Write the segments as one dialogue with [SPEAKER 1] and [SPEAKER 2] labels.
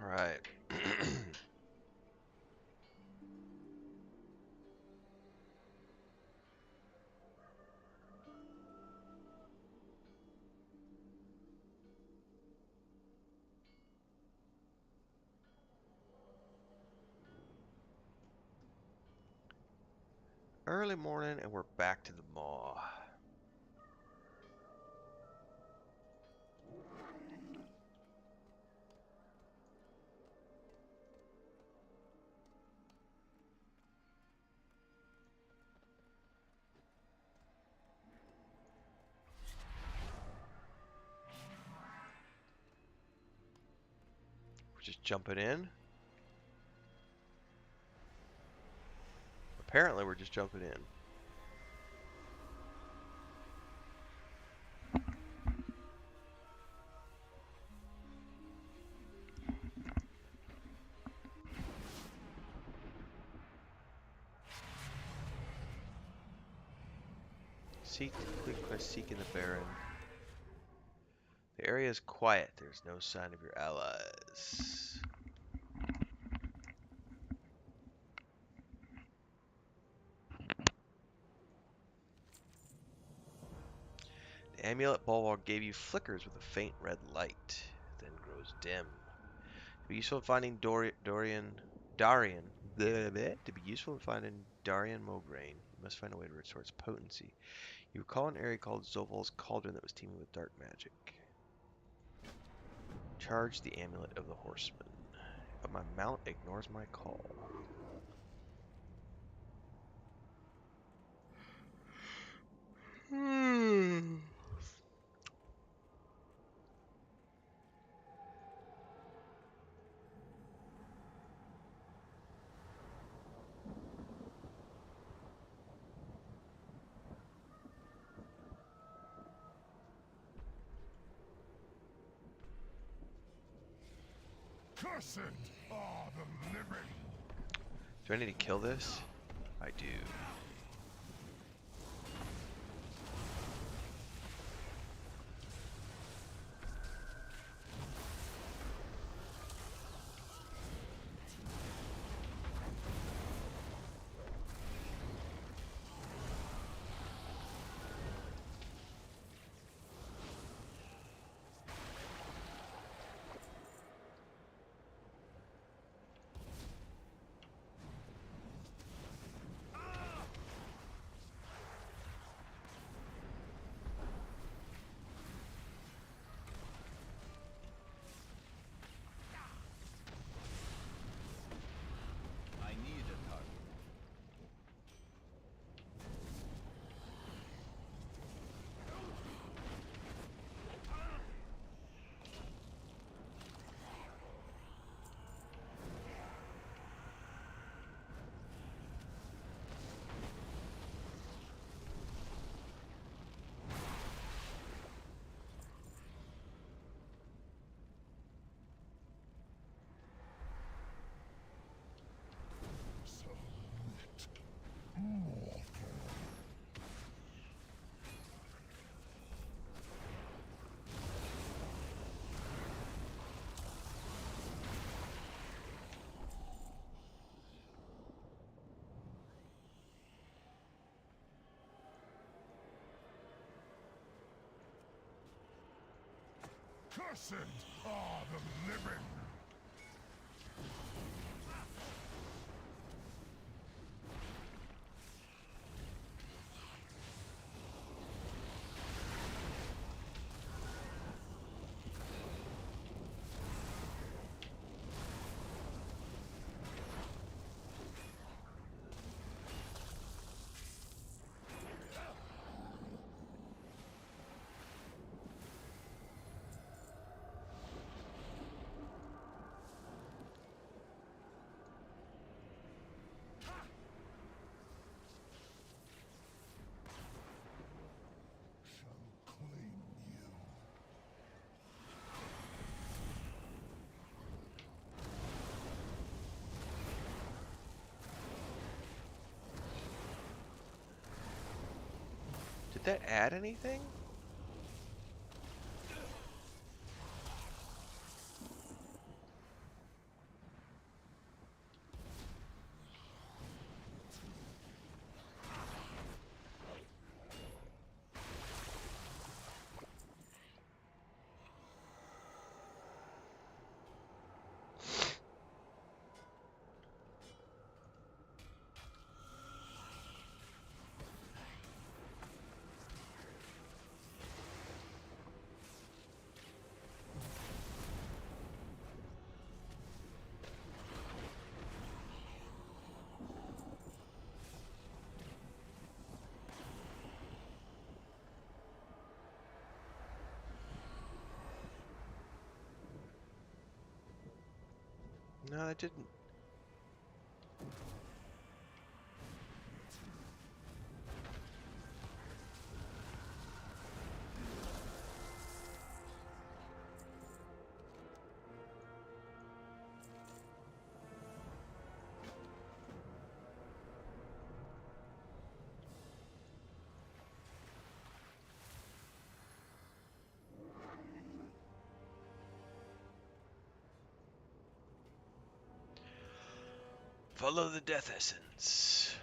[SPEAKER 1] Alright. Early morning and we're back to the maw. We're just jumping in. Apparently we're just jumping in. Seek in the Baron. The area is quiet. There's no sign of your allies. The amulet bulwark gave you flickers with a faint red light, then grows dim. To be useful in finding Darian, to be useful in finding Darian Mograine, you must find a way to restore its potency. You recall an area called Zoval's Cauldron that was teeming with dark magic. Charge the amulet of the horseman, but my mount ignores my call.
[SPEAKER 2] Cursed are the living.
[SPEAKER 1] Do I need to kill this? I do.
[SPEAKER 2] Cursed are the living.
[SPEAKER 1] Did that add anything? No, I didn't. Follow the death essence.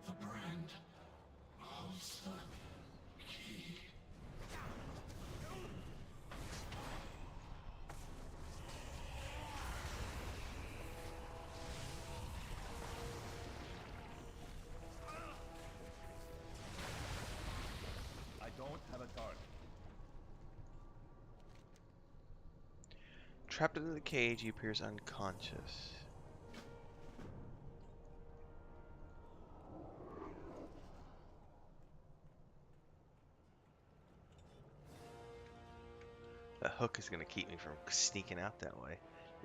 [SPEAKER 2] The brand holds the key. I don't have a target.
[SPEAKER 1] Trapped in the cage, he appears unconscious. That hook is going to keep me from sneaking out that way.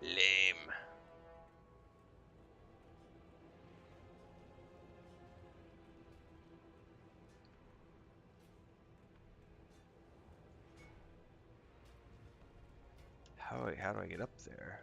[SPEAKER 1] Lame. How do I get up there?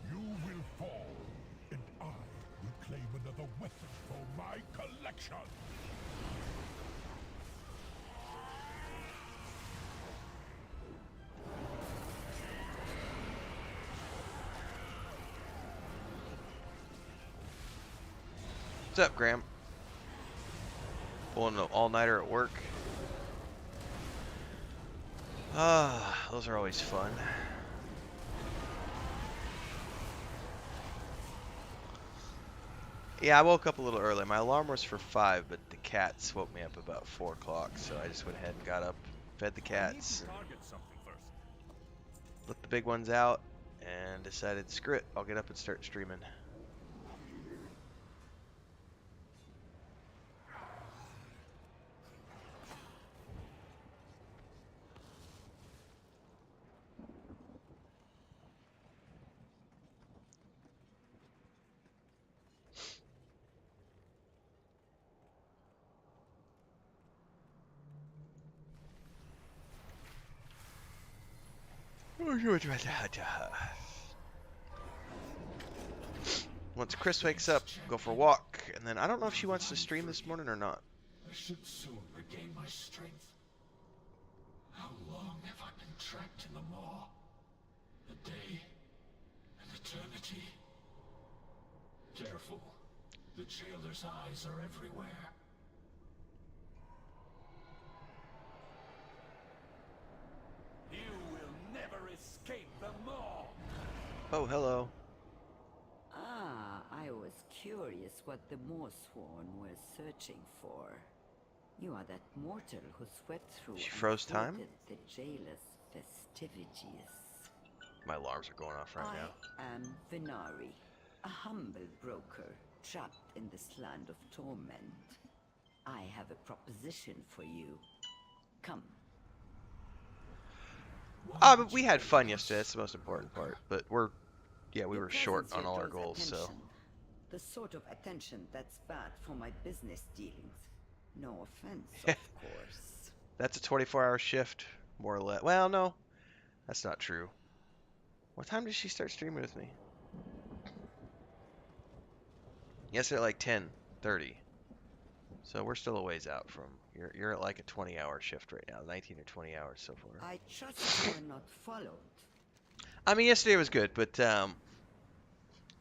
[SPEAKER 2] You will fall, and I will claim another weapon for my collection.
[SPEAKER 1] What's up, Graham? Pulling an all-nighter at work. Ah, those are always fun. Yeah, I woke up a little early. My alarm was for 5, but the cats woke me up about 4 o'clock, so I just went ahead and got up, fed the cats, and
[SPEAKER 2] Target something first.
[SPEAKER 1] let the big ones out, and decided, screw it, I'll get up and start streaming. Once Chris wakes up, go for a walk, and then I don't know if she wants to stream this morning or not.
[SPEAKER 2] I should soon regain my strength. How long have I been trapped in the maw? A day, an eternity. Careful. The jailer's eyes are everywhere. You will never escape the maw!
[SPEAKER 1] Oh, hello.
[SPEAKER 3] Ah, I was curious what the Morsworn were searching for. You are that mortal who swept through
[SPEAKER 1] She
[SPEAKER 3] and
[SPEAKER 1] froze time?
[SPEAKER 3] thwarted the jailer's festivities.
[SPEAKER 1] My alarms are going off right now.
[SPEAKER 3] I am Venari, a humble broker trapped in this land of torment. I have a proposition for you. Come.
[SPEAKER 2] Why
[SPEAKER 1] But
[SPEAKER 2] would
[SPEAKER 1] we
[SPEAKER 2] you
[SPEAKER 1] had fun
[SPEAKER 2] favor
[SPEAKER 1] yesterday. That's
[SPEAKER 2] us,
[SPEAKER 1] the most important
[SPEAKER 2] Walker?
[SPEAKER 1] part. But we
[SPEAKER 3] Your
[SPEAKER 1] were short
[SPEAKER 3] presence
[SPEAKER 1] on
[SPEAKER 3] here
[SPEAKER 1] all our
[SPEAKER 3] draws
[SPEAKER 1] goals, so.
[SPEAKER 3] attention. The sort of attention that's bad for my business dealings. No offense, of course.
[SPEAKER 1] That's a 24-hour shift, more or less. Well, no, that's not true. What time did she start streaming with me? Yesterday at like 10:30. So we're still a ways out from. You're at like a 20-hour shift right now, 19 or 20 hours so far.
[SPEAKER 3] I trust you are not followed.
[SPEAKER 1] I mean, yesterday was good, but I'm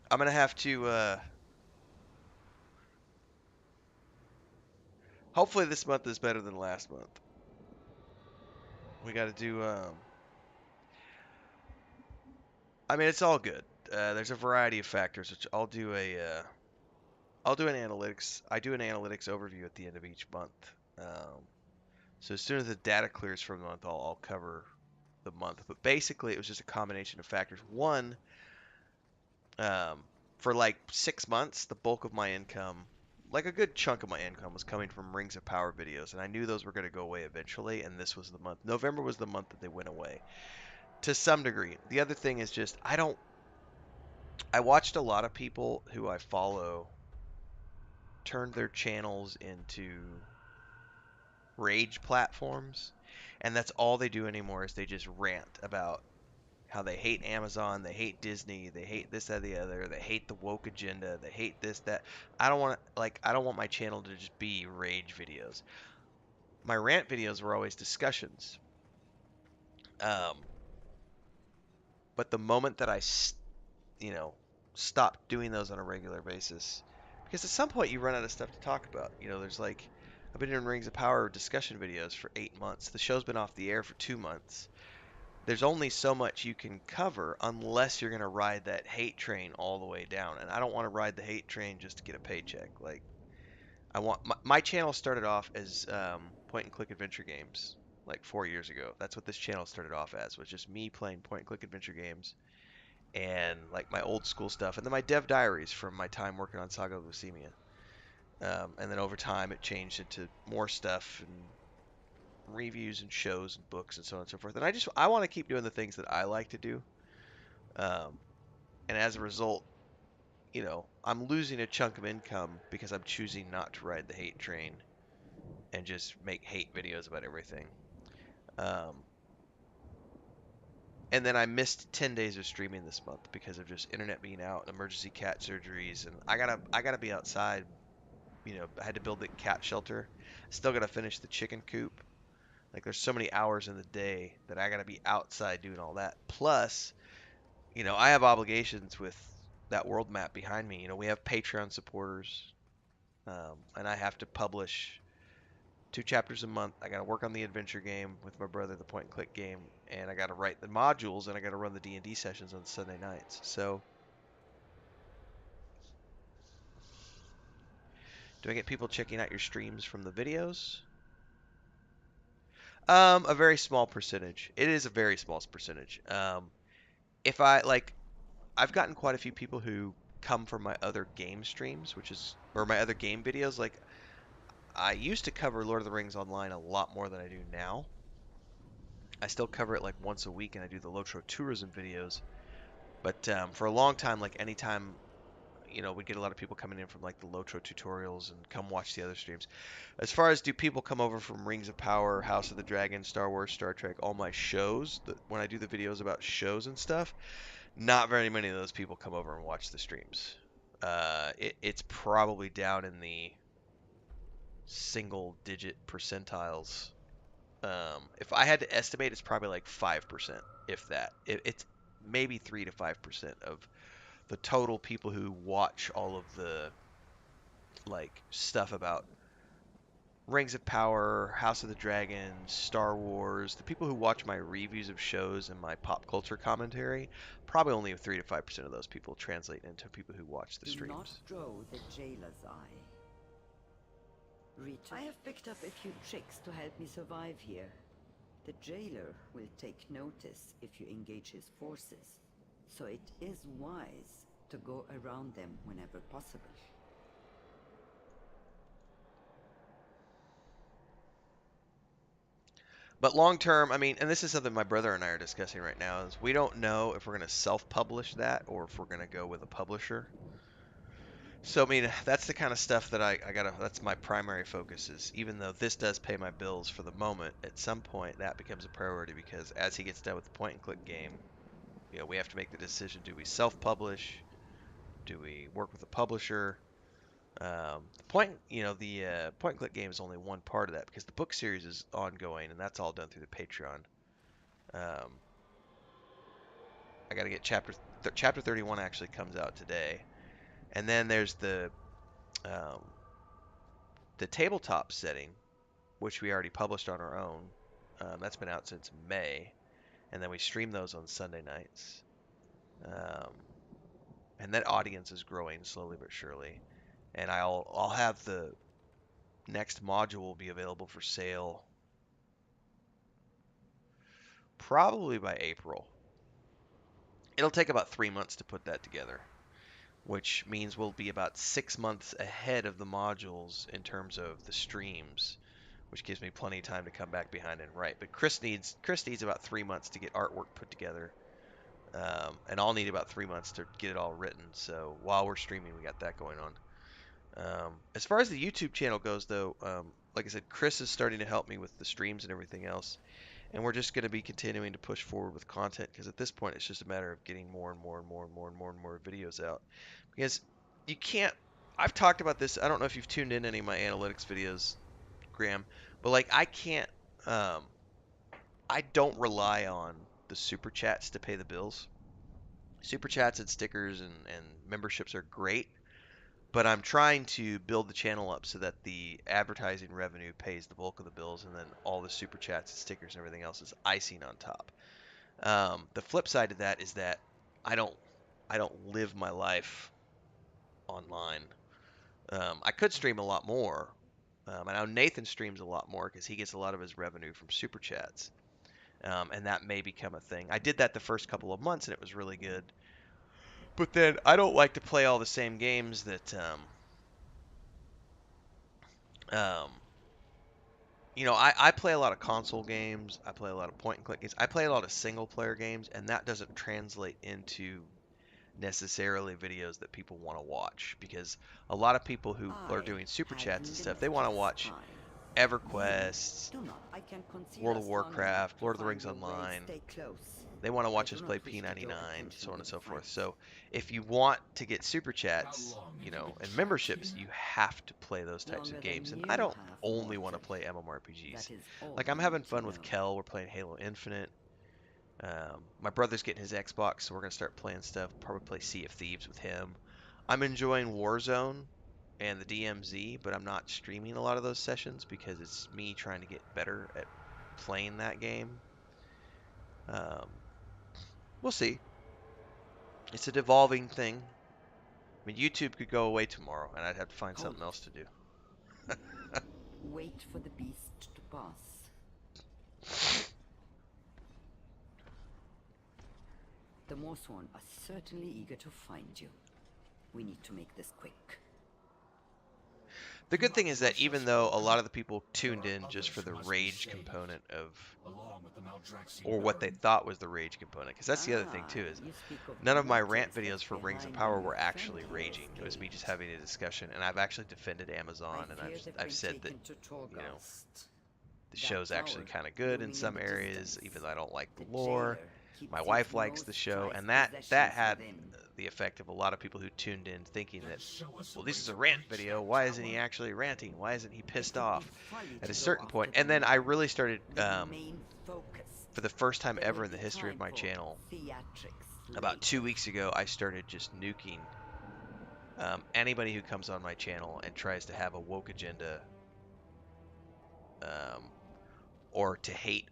[SPEAKER 1] gonna have to. Hopefully, this month is better than last month. We got to do. I mean, it's all good. There's a variety of factors, which I'll do a. I'll do an analytics. I do an analytics overview at the end of each month. So as soon as the data clears for the month, I'll cover the month. But basically, it was just a combination of factors. One, um, for like 6 months, the bulk of my income, like a good chunk of my income, was coming from Rings of Power videos, and I knew those were going to go away eventually. And this was the month. November was the month that they went away to some degree. The other thing is just I don't. I watched a lot of people who I follow turn their channels into rage platforms, and that's all they do anymore is they just rant about how they hate Amazon, they hate Disney, they hate this, that, the other, they hate the woke agenda, they hate this, that. I don't want my channel to just be rage videos. My rant videos were always discussions. Um, but the moment that you know, stopped doing those on a regular basis, because at some point you run out of stuff to talk about. There's like, I've been doing Rings of Power discussion videos for 8 months. The show's been off the air for 2 months. There's only so much you can cover unless you're going to ride that hate train all the way down. And I don't want to ride the hate train just to get a paycheck. Like, I want my channel started off as point and click adventure games like 4 years ago. That's what this channel started off as, was just me playing point and click adventure games and like my old school stuff, and then my dev diaries from my time working on Saga of Leucemia. And then over time, it changed into more stuff and reviews and shows and books and so on and so forth. And I want to keep doing the things that I like to do. Um, and as a result, I'm losing a chunk of income because I'm choosing not to ride the hate train and just make hate videos about everything. Um, and then I missed 10 days of streaming this month because of just internet being out and emergency cat surgeries, and I gotta be outside. I had to build the cat shelter. Still gotta finish the chicken coop. Like, there's so many hours in the day that I gotta be outside doing all that. Plus, I have obligations with that world map behind me. We have Patreon supporters, and I have to publish 2 chapters a month. I got to work on the adventure game with my brother, the point and click game, and I got to write the modules, and I got to run the D&D sessions on Sunday nights. So, do I get people checking out your streams from the videos? A very small percentage. It is a very small percentage. If I like, I've gotten quite a few people who come from my other game streams, or my other game videos. Like, I used to cover Lord of the Rings online a lot more than I do now. I still cover it like once a week, and I do the Lotro tourism videos. But for a long time, like anytime, we'd get a lot of people coming in from like the Lotro tutorials and come watch the other streams. As far as do people come over from Rings of Power, House of the Dragon, Star Wars, Star Trek, all my shows, when I do the videos about shows and stuff, not very many of those people come over and watch the streams. It's probably down in the single digit percentiles. If I had to estimate, it's probably like 5%, if that. It's maybe 3 to 5% of the total people who watch all of the like stuff about Rings of Power, House of the Dragon, Star Wars. The people who watch my reviews of shows and my pop culture commentary, probably only 3 to 5% of those people translate into people who watch the
[SPEAKER 3] Do not
[SPEAKER 1] streams.
[SPEAKER 3] draw the jailer's eye. I have picked up a few tricks to help me survive here. The jailer will take notice if you engage his forces, so it is wise to go around them whenever possible.
[SPEAKER 1] But long term, I mean, and this is something my brother and I are discussing right now, is we don't know if we're going to self-publish that or if we're going to go with a publisher. So I mean, that's the kind of stuff that I gotta. That's my primary focus. Is even though this does pay my bills for the moment, at some point that becomes a priority because as he gets done with the point and click game, we have to make the decision: do we self-publish? Do we work with a publisher? The point and click game is only one part of that because the book series is ongoing and that's all done through the Patreon. Um, I got to get chapter 31 actually comes out today, and then there's um, the tabletop setting, which we already published on our own. That's been out since May, and then we stream those on Sunday nights. Um, and that audience is growing slowly but surely. And I'll have the next module will be available for sale probably by April. It'll take about 3 months to put that together, which means we'll be about 6 months ahead of the modules in terms of the streams, which gives me plenty of time to come back behind and write. But Chris needs about 3 months to get artwork put together, and I'll need about 3 months to get it all written. So while we're streaming, we got that going on. As far as the YouTube channel goes, though, like I said, Chris is starting to help me with the streams and everything else, and we're just going to be continuing to push forward with content because at this point it's just a matter of getting more and more and more and more and more and more videos out. Because you can't. I've talked about this. I don't know if you've tuned in any of my analytics videos, Graham, but like I can't. I don't rely on the super chats to pay the bills. Super chats and stickers and memberships are great, but I'm trying to build the channel up so that the advertising revenue pays the bulk of the bills, and then all the super chats and stickers and everything else is icing on top. The flip side of that is that I don't I don't live my life online. I could stream a lot more. I know Nathan streams a lot more because he gets a lot of his revenue from super chats, and that may become a thing. I did that the first couple of months and it was really good, but then I don't like to play all the same games that um, I play a lot of console games. I play a lot of point and click games. I play a lot of single player games, and that doesn't translate into necessarily videos that people want to watch because a lot of people who are
[SPEAKER 3] I
[SPEAKER 1] doing super
[SPEAKER 3] have
[SPEAKER 1] chats and stuff, they want to
[SPEAKER 3] limitless
[SPEAKER 1] watch
[SPEAKER 3] time. You
[SPEAKER 1] EverQuest,
[SPEAKER 3] do not. I can conceal
[SPEAKER 1] World of
[SPEAKER 3] us long enough
[SPEAKER 1] Warcraft,
[SPEAKER 3] to
[SPEAKER 1] Lord of the
[SPEAKER 3] find
[SPEAKER 1] Rings
[SPEAKER 3] your way.
[SPEAKER 1] Online.
[SPEAKER 3] Stay close.
[SPEAKER 1] They want to
[SPEAKER 3] I
[SPEAKER 1] watch
[SPEAKER 3] do
[SPEAKER 1] us
[SPEAKER 3] not
[SPEAKER 1] play
[SPEAKER 3] wish to draw
[SPEAKER 1] P99,
[SPEAKER 3] attention
[SPEAKER 1] so on and
[SPEAKER 3] with
[SPEAKER 1] so forth.
[SPEAKER 3] fights.
[SPEAKER 1] So if you want to get super
[SPEAKER 2] How
[SPEAKER 1] chats,
[SPEAKER 2] long have you been
[SPEAKER 1] and
[SPEAKER 2] trapped
[SPEAKER 1] memberships,
[SPEAKER 2] here?
[SPEAKER 1] you have to play those types
[SPEAKER 3] Longer
[SPEAKER 1] of
[SPEAKER 3] than
[SPEAKER 1] games. And
[SPEAKER 3] you
[SPEAKER 1] I don't
[SPEAKER 3] have,
[SPEAKER 1] only want to
[SPEAKER 3] mortal.
[SPEAKER 1] play MMORPGs.
[SPEAKER 3] That is all
[SPEAKER 1] Like
[SPEAKER 3] you
[SPEAKER 1] I'm having
[SPEAKER 3] need to
[SPEAKER 1] fun with
[SPEAKER 3] know.
[SPEAKER 1] Kel. We're playing Halo Infinite. My brother's getting his Xbox, so we're gonna start playing stuff. Probably play Sea of Thieves with him. I'm enjoying Warzone and the DMZ, but I'm not streaming a lot of those sessions because it's me trying to get better at playing that game. Um, we'll see. It's a devolving thing. I mean, YouTube could go away tomorrow, and I'd have to find
[SPEAKER 3] Hold
[SPEAKER 1] something
[SPEAKER 3] it.
[SPEAKER 1] else to do.
[SPEAKER 3] Wait for the beast to pass. The Morsworn are certainly eager to find you. We need to make this quick.
[SPEAKER 1] The
[SPEAKER 2] Do
[SPEAKER 1] good
[SPEAKER 2] not
[SPEAKER 1] thing is that
[SPEAKER 2] rush us,
[SPEAKER 1] even though a
[SPEAKER 2] Pagle.
[SPEAKER 1] lot of the people tuned
[SPEAKER 2] There are
[SPEAKER 1] in just
[SPEAKER 2] others
[SPEAKER 1] for
[SPEAKER 2] who
[SPEAKER 1] the
[SPEAKER 2] must be
[SPEAKER 1] rage
[SPEAKER 2] saved,
[SPEAKER 1] component of,
[SPEAKER 2] along with the Maldraxian
[SPEAKER 1] or what they
[SPEAKER 2] Baron.
[SPEAKER 1] thought was the rage component, because that's the other thing too, is
[SPEAKER 3] You speak of
[SPEAKER 1] none
[SPEAKER 3] the
[SPEAKER 1] of my rant
[SPEAKER 3] waters
[SPEAKER 1] videos
[SPEAKER 3] left
[SPEAKER 1] for Rings of
[SPEAKER 3] behind
[SPEAKER 1] Power
[SPEAKER 3] when
[SPEAKER 1] were
[SPEAKER 3] your
[SPEAKER 1] actually
[SPEAKER 3] friend here
[SPEAKER 1] raging. It was me just
[SPEAKER 3] escaped.
[SPEAKER 1] having a discussion, and I've actually defended Amazon,
[SPEAKER 3] I
[SPEAKER 1] and
[SPEAKER 3] fear they've
[SPEAKER 1] I've
[SPEAKER 3] been
[SPEAKER 1] said that
[SPEAKER 3] taken to Torghast.
[SPEAKER 1] the
[SPEAKER 3] That
[SPEAKER 1] show's actually
[SPEAKER 3] tower
[SPEAKER 1] kind of good in
[SPEAKER 3] looming in
[SPEAKER 1] some
[SPEAKER 3] the
[SPEAKER 1] areas,
[SPEAKER 3] distance.
[SPEAKER 1] even though I don't like the
[SPEAKER 3] The
[SPEAKER 1] lore.
[SPEAKER 3] jailer keeps
[SPEAKER 1] My
[SPEAKER 3] his
[SPEAKER 1] wife likes the
[SPEAKER 3] most
[SPEAKER 1] show,
[SPEAKER 3] prized
[SPEAKER 1] and that
[SPEAKER 3] possessions
[SPEAKER 1] had
[SPEAKER 3] within.
[SPEAKER 1] the effect of a lot of people who tuned in thinking
[SPEAKER 2] Then
[SPEAKER 1] that,
[SPEAKER 2] show us a
[SPEAKER 1] well,
[SPEAKER 2] way
[SPEAKER 1] this is a
[SPEAKER 2] to
[SPEAKER 1] rant
[SPEAKER 2] breach
[SPEAKER 1] video.
[SPEAKER 2] that
[SPEAKER 1] Why isn't he
[SPEAKER 2] tower.
[SPEAKER 1] actually ranting? Why isn't he
[SPEAKER 3] It
[SPEAKER 1] pissed
[SPEAKER 3] would be
[SPEAKER 1] off
[SPEAKER 3] folly
[SPEAKER 1] at
[SPEAKER 3] to
[SPEAKER 1] a
[SPEAKER 3] go
[SPEAKER 1] certain
[SPEAKER 3] after
[SPEAKER 1] point?
[SPEAKER 3] the
[SPEAKER 1] And then I
[SPEAKER 3] man.
[SPEAKER 1] really started,
[SPEAKER 3] Remain focused.
[SPEAKER 1] for the first time
[SPEAKER 3] There
[SPEAKER 1] ever
[SPEAKER 3] will
[SPEAKER 1] in the
[SPEAKER 3] be
[SPEAKER 1] history of
[SPEAKER 3] time
[SPEAKER 1] my
[SPEAKER 3] for
[SPEAKER 1] channel,
[SPEAKER 3] theatrics
[SPEAKER 1] about 2
[SPEAKER 3] later.
[SPEAKER 1] weeks ago, I started just nuking anybody who comes on my channel and tries to have a woke agenda, um, or to hate.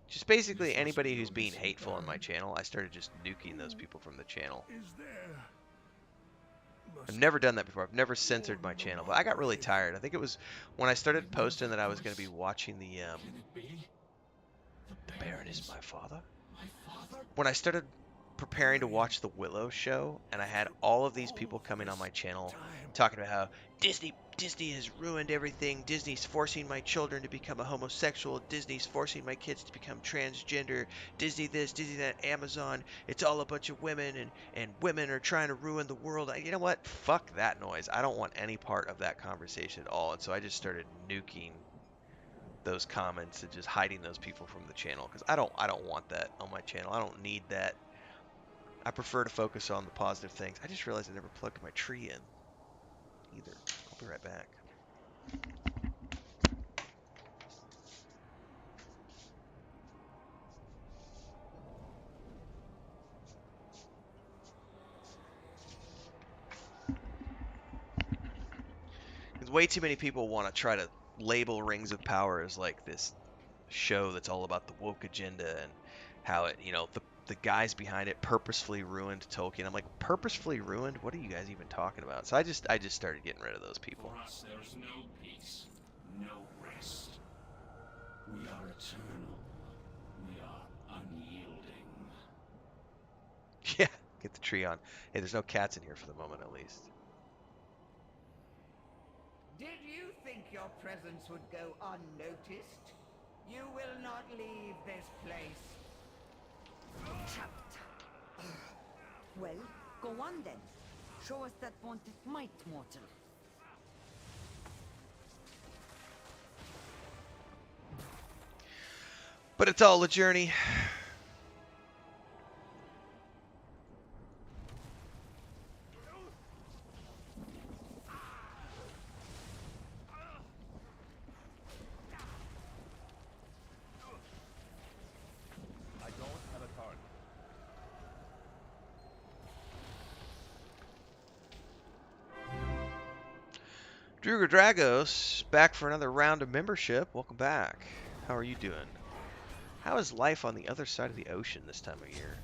[SPEAKER 1] Just basically
[SPEAKER 2] This must be
[SPEAKER 1] anybody who's
[SPEAKER 2] your
[SPEAKER 1] being
[SPEAKER 2] mission,
[SPEAKER 1] hateful on my
[SPEAKER 2] Baron.
[SPEAKER 1] channel, I started just nuking those people from the channel.
[SPEAKER 2] Is there
[SPEAKER 1] I've
[SPEAKER 2] must
[SPEAKER 1] never done that before. I've never
[SPEAKER 2] be more
[SPEAKER 1] censored my
[SPEAKER 2] in the
[SPEAKER 1] channel, but I got really
[SPEAKER 2] Margrave?
[SPEAKER 1] tired. I think it was when I started
[SPEAKER 2] Remember
[SPEAKER 1] posting that
[SPEAKER 2] that
[SPEAKER 1] I was going to be
[SPEAKER 2] voice?
[SPEAKER 1] watching the
[SPEAKER 2] Can it be?
[SPEAKER 1] The Baron is my father.
[SPEAKER 2] My father?
[SPEAKER 1] When I started preparing to watch the Willow show, and I had all of these people coming on my channel talking about how Disney has ruined everything. Disney's forcing my children to become a homosexual. Disney's forcing my kids to become transgender. Disney this, Disney that, Amazon. It's all a bunch of women, and women are trying to ruin the world. You know what? Fuck that noise. I don't want any part of that conversation at all. And so I just started nuking those comments and just hiding those people from the channel because I don't want that on my channel. I don't need that. I prefer to focus on the positive things. I just realized I never plugged my tree in either. I'll be right back. Because way too many people want to try to label Rings of Power as like this show that's all about the woke agenda and how it, the guys behind it purposefully ruined Tolkien. I'm like, purposefully ruined? What are you guys even talking about? So I just started getting rid of those people.
[SPEAKER 2] For us, there's no peace, no rest. We are eternal. We are unyielding.
[SPEAKER 1] Yeah, get the tree on. Hey, there's no cats in here for the moment, at least.
[SPEAKER 4] Did you think your presence would go unnoticed? You will not leave this place.
[SPEAKER 3] Trapped. Well, go on then. Show us that wanted might, mortal.
[SPEAKER 1] But it's all a journey. Druger Dragos, back for another round of membership. Welcome back. How are you doing? How is life on the other side of the ocean this time of year?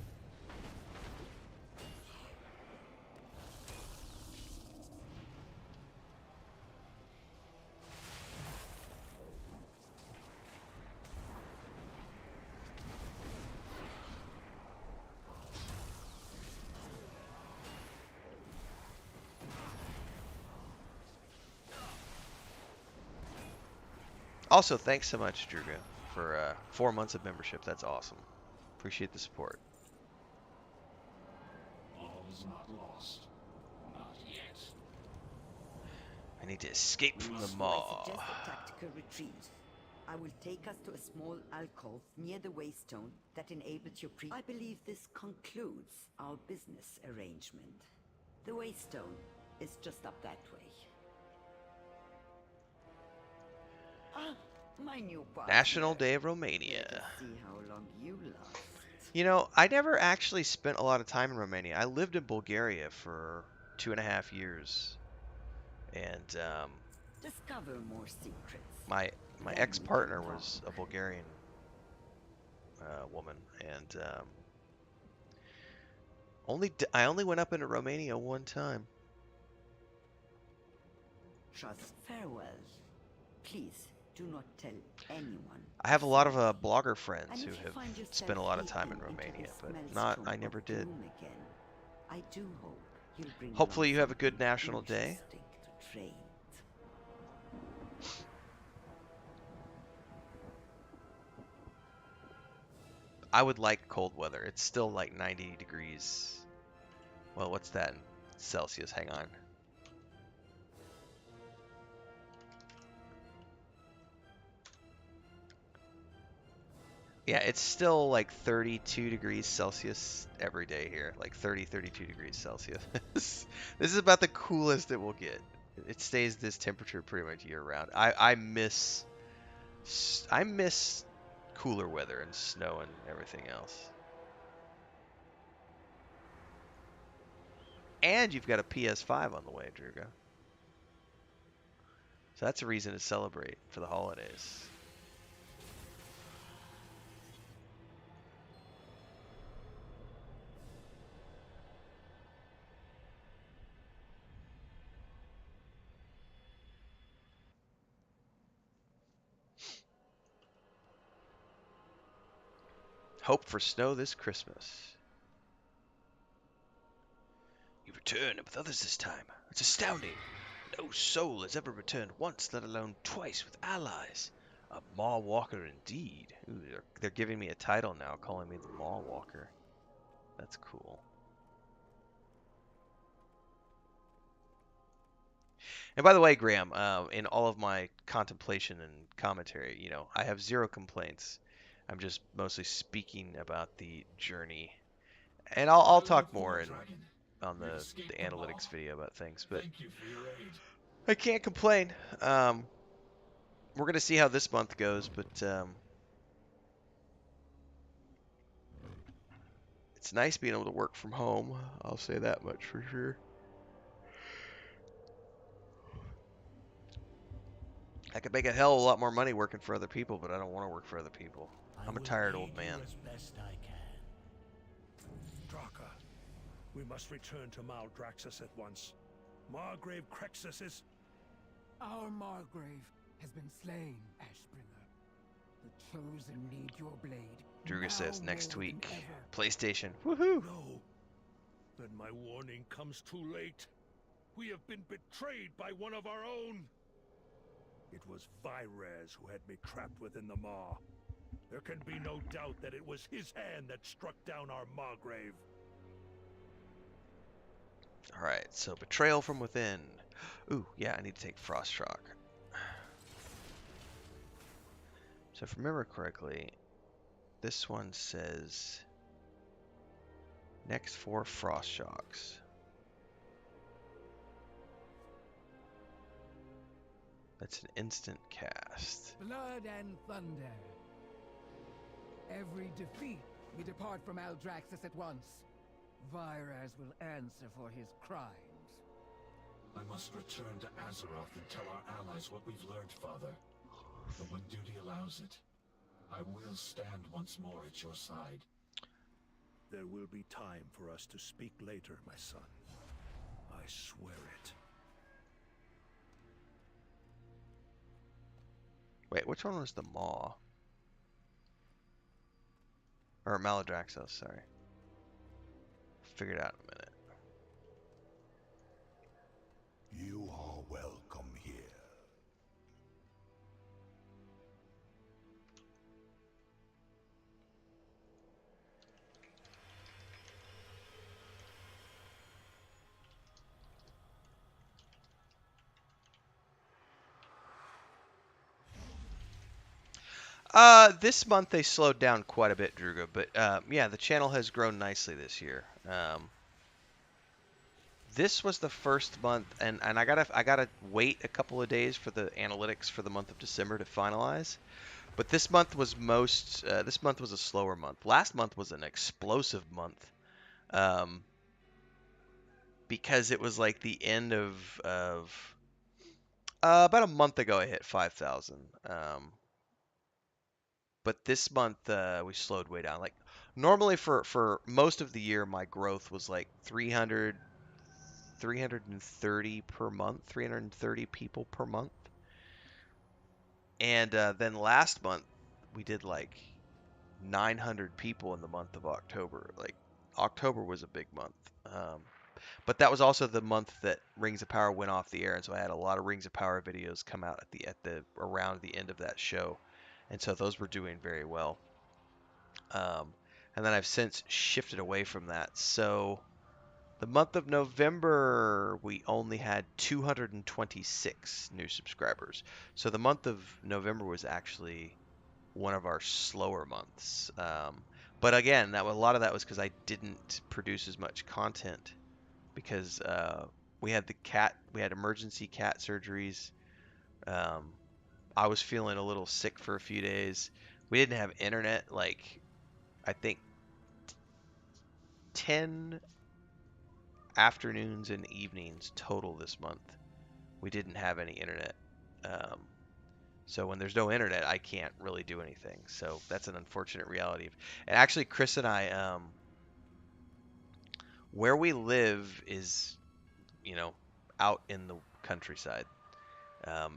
[SPEAKER 1] Also, thanks so much, Druga, for 4 months of membership. That's awesome. Appreciate the support.
[SPEAKER 2] All is not lost. Not yet.
[SPEAKER 1] I need to escape from the
[SPEAKER 3] I
[SPEAKER 1] maw.
[SPEAKER 3] suggest a tactical retreat. I will take us to a small alcove near the waystone that enables your I believe this concludes our business arrangement. The waystone is just up that way. Ah, my new partner.
[SPEAKER 1] National Day of
[SPEAKER 3] Let
[SPEAKER 1] Romania.
[SPEAKER 3] us see how long you last.
[SPEAKER 1] You know, I never actually spent a lot of time in Romania. I lived in Bulgaria for 2.5 years. And
[SPEAKER 3] Discover more secrets.
[SPEAKER 1] my
[SPEAKER 3] Then we
[SPEAKER 1] ex-partner
[SPEAKER 3] can
[SPEAKER 1] was a
[SPEAKER 3] talk.
[SPEAKER 1] Bulgarian woman, and I only went up into Romania one time.
[SPEAKER 3] Trust farewell. Please do not tell anyone.
[SPEAKER 1] I have a lot of blogger
[SPEAKER 3] And
[SPEAKER 1] friends who
[SPEAKER 3] if you
[SPEAKER 1] have
[SPEAKER 3] find yourself
[SPEAKER 1] spent a lot of time in
[SPEAKER 3] peeking into
[SPEAKER 1] Romania,
[SPEAKER 3] this
[SPEAKER 1] but
[SPEAKER 3] maelstrom
[SPEAKER 1] I
[SPEAKER 3] of
[SPEAKER 1] never did.
[SPEAKER 3] doom again, I do hope you'll bring
[SPEAKER 1] Hopefully
[SPEAKER 3] along
[SPEAKER 1] you have a good
[SPEAKER 3] something
[SPEAKER 1] National Day.
[SPEAKER 3] interesting to trade.
[SPEAKER 1] I would like cold weather. It's still like 90 degrees. Well, what's that in Celsius? Hang on. Yeah, it's still like 32 degrees Celsius every day here. Like 30, 32 degrees Celsius. This is about the coolest it will get. It stays this temperature pretty much year round. I miss cooler weather and snow and everything else. And you've got a PS5 on the way, Druga. So that's a reason to celebrate for the holidays. Hope for snow this Christmas. You return with others this time. It's astounding. No soul has ever returned once, let alone twice with allies. A Maw Walker indeed. Ooh, they're giving me a title now, calling me the Maw Walker. That's cool. And by the way, Graham, in all of my contemplation and commentary, I have zero complaints. I'm just mostly speaking about the journey, and I'll
[SPEAKER 2] Well done,
[SPEAKER 1] talk more
[SPEAKER 2] poor
[SPEAKER 1] in
[SPEAKER 2] dragon.
[SPEAKER 1] on
[SPEAKER 2] We've
[SPEAKER 1] the
[SPEAKER 2] escaped them
[SPEAKER 1] analytics
[SPEAKER 2] all.
[SPEAKER 1] video about things, but
[SPEAKER 2] Thank you for your aid.
[SPEAKER 1] I can't complain. We're gonna see how this month goes, but it's nice being able to work from home. I'll say that much for sure. I could make a hell of a lot more money working for other people, but I don't want to work for other people.
[SPEAKER 5] I
[SPEAKER 1] I'm a
[SPEAKER 5] will
[SPEAKER 1] tired
[SPEAKER 5] aid
[SPEAKER 1] old
[SPEAKER 5] you
[SPEAKER 1] man.
[SPEAKER 5] as best I can.
[SPEAKER 6] Draka, we must return to Maldraxxus at once. Margrave Crexus is...
[SPEAKER 7] Our Margrave has been slain, Ashbringer. The Chosen need your blade.
[SPEAKER 1] Druga says
[SPEAKER 7] now
[SPEAKER 1] next
[SPEAKER 7] more than
[SPEAKER 1] week.
[SPEAKER 7] ever.
[SPEAKER 1] PlayStation. Woohoo!
[SPEAKER 6] No. Then my warning comes too late. We have been betrayed by one of our own. It was Vyrez who had me trapped within the Maw. There can be no doubt that it was his hand that struck down our Margrave.
[SPEAKER 1] Alright, so betrayal from within. Ooh, yeah, I need to take Frost Shock. So if I remember correctly, this one says next 4 Frost Shocks. That's an instant cast.
[SPEAKER 7] Blood and thunder. Every defeat, we depart from Aldraxxus at once. Vyraz will answer for his crimes.
[SPEAKER 2] I must return to Azeroth and tell our allies what we've learned, Father. But when duty allows it, I will stand once more at your side.
[SPEAKER 6] There will be time for us to speak later, my son. I swear it.
[SPEAKER 1] Wait, which one was the Maw? Or Maladraxos, sorry. Figure it out in a minute.
[SPEAKER 5] You are welcome here.
[SPEAKER 1] This month they slowed down quite a bit, Druga, but yeah, the channel has grown nicely this year. This was the first month, and I gotta wait a couple of days for the analytics for the month of December to finalize. But this month was this month was a slower month. Last month was an explosive month, because it was like the end of about a month ago I hit 5,000. But this month we slowed way down. Like normally for most of the year, my growth was like 330 per month, 330 people per month. And then last month we did like 900 people in the month of October. Like October was a big month. But that was also the month that Rings of Power went off the air, and so I had a lot of Rings of Power videos come out at the around the end of that show, and so those were doing very well. And then I've since shifted away from that. So the month of November, we only had 226 new subscribers. So the month of November was actually one of our slower months. But again, a lot of that was because I didn't produce as much content because we had emergency cat surgeries. I was feeling a little sick for a few days. We didn't have internet, like I think 10 afternoons and evenings total this month. We didn't have any internet. Um, so when there's no internet, I can't really do anything. So that's an unfortunate reality. And actually, Chris and I, where we live is, out in the countryside.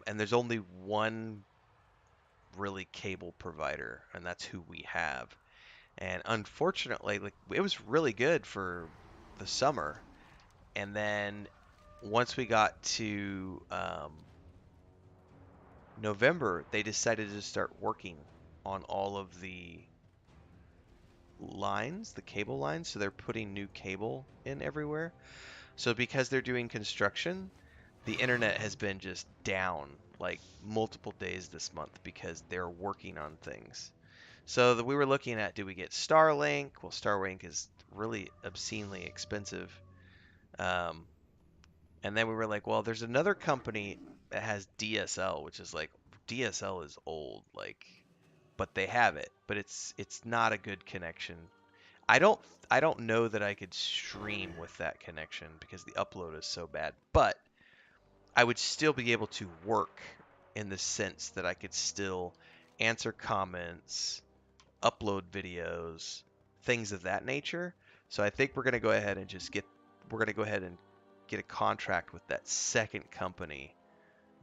[SPEAKER 1] And there's only one really cable provider, and that's who we have. And unfortunately, like it was really good for the summer, and then once we got to November, they decided to start working on all of the lines, the cable lines. So they're putting new cable in everywhere. So because they're doing construction, the internet has been just down like multiple days this month because they're working on things. So we were looking at, do we get Starlink? Well, Starlink is really obscenely expensive. Um, and then we were like, well, there's another company that has DSL, which is like DSL is old, like, but they have it, but it's not a good connection. I don't I don't know that I could stream with that connection because the upload is so bad, but I would still be able to work in the sense that I could still answer comments, upload videos, things of that nature. So I think we're going to go ahead and we're going to go ahead and get a contract with that second company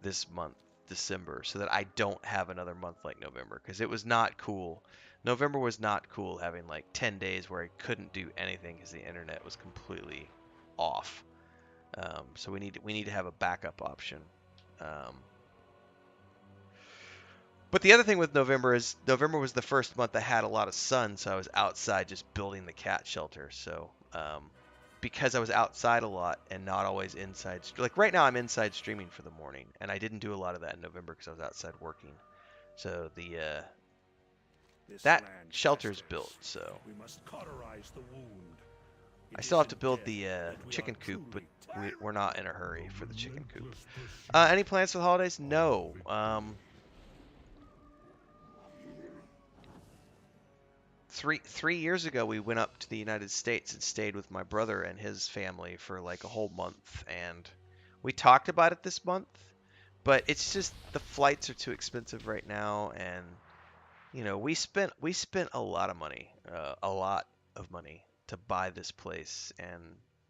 [SPEAKER 1] this month, December, so that I don't have another month like November, because it was not cool. November was not cool having like 10 days where I couldn't do anything because the internet was completely off. So we need to have a backup option. Um, but the other thing with November is November was the first month I had a lot of sun, so I was outside just building the cat shelter. So because I was outside a lot and not always inside, like right now I'm inside streaming for the morning, and I didn't do a lot of that in November because I was outside working. So
[SPEAKER 6] This
[SPEAKER 1] that
[SPEAKER 6] land
[SPEAKER 1] shelter's
[SPEAKER 6] festers.
[SPEAKER 1] built. So
[SPEAKER 6] We must cauterize the wound.
[SPEAKER 1] I
[SPEAKER 6] It
[SPEAKER 1] still
[SPEAKER 6] is
[SPEAKER 1] have to
[SPEAKER 6] in
[SPEAKER 1] build
[SPEAKER 6] death
[SPEAKER 1] the
[SPEAKER 6] that we
[SPEAKER 1] chicken
[SPEAKER 6] are
[SPEAKER 1] coop, but
[SPEAKER 6] truly
[SPEAKER 1] we're not in a hurry for the chicken coop.
[SPEAKER 2] Relentless pursuit
[SPEAKER 1] Any plans for the holidays? No.
[SPEAKER 2] of
[SPEAKER 1] Three years ago, we went up to the United States and stayed with my brother and his family for like a whole month, and we talked about it this month, but it's just the flights are too expensive right now, and we spent a lot of money to buy this place and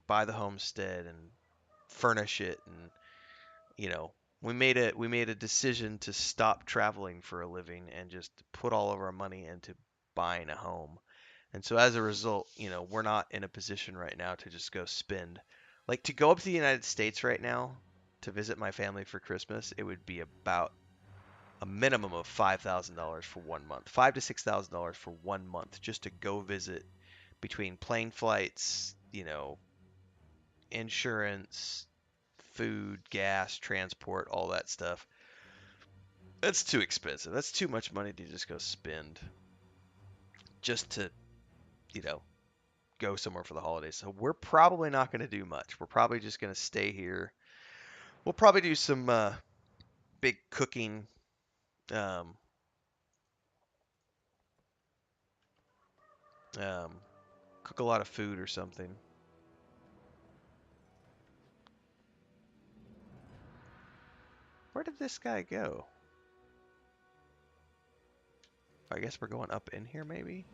[SPEAKER 1] buy the homestead and furnish it, and you know we made a decision to stop traveling for a living and just put all of our money into buying a home. And so as a result, we're not in a position right now to just go spend. Like to go up to the United States right now to visit my family for Christmas, it would be about a minimum of $5,000 for 1 month, $5,000 to $6,000 for 1 month just to go visit between plane flights, insurance, food, gas, transport, all that stuff. That's too expensive. That's too much money to just go spend just to, you know, go somewhere for the holidays. So we're probably not going to do much. We're probably just going to stay here. We'll probably do some big cooking, um, um, cook a lot of food or something. Where did this guy go? I guess we're going up in here, maybe?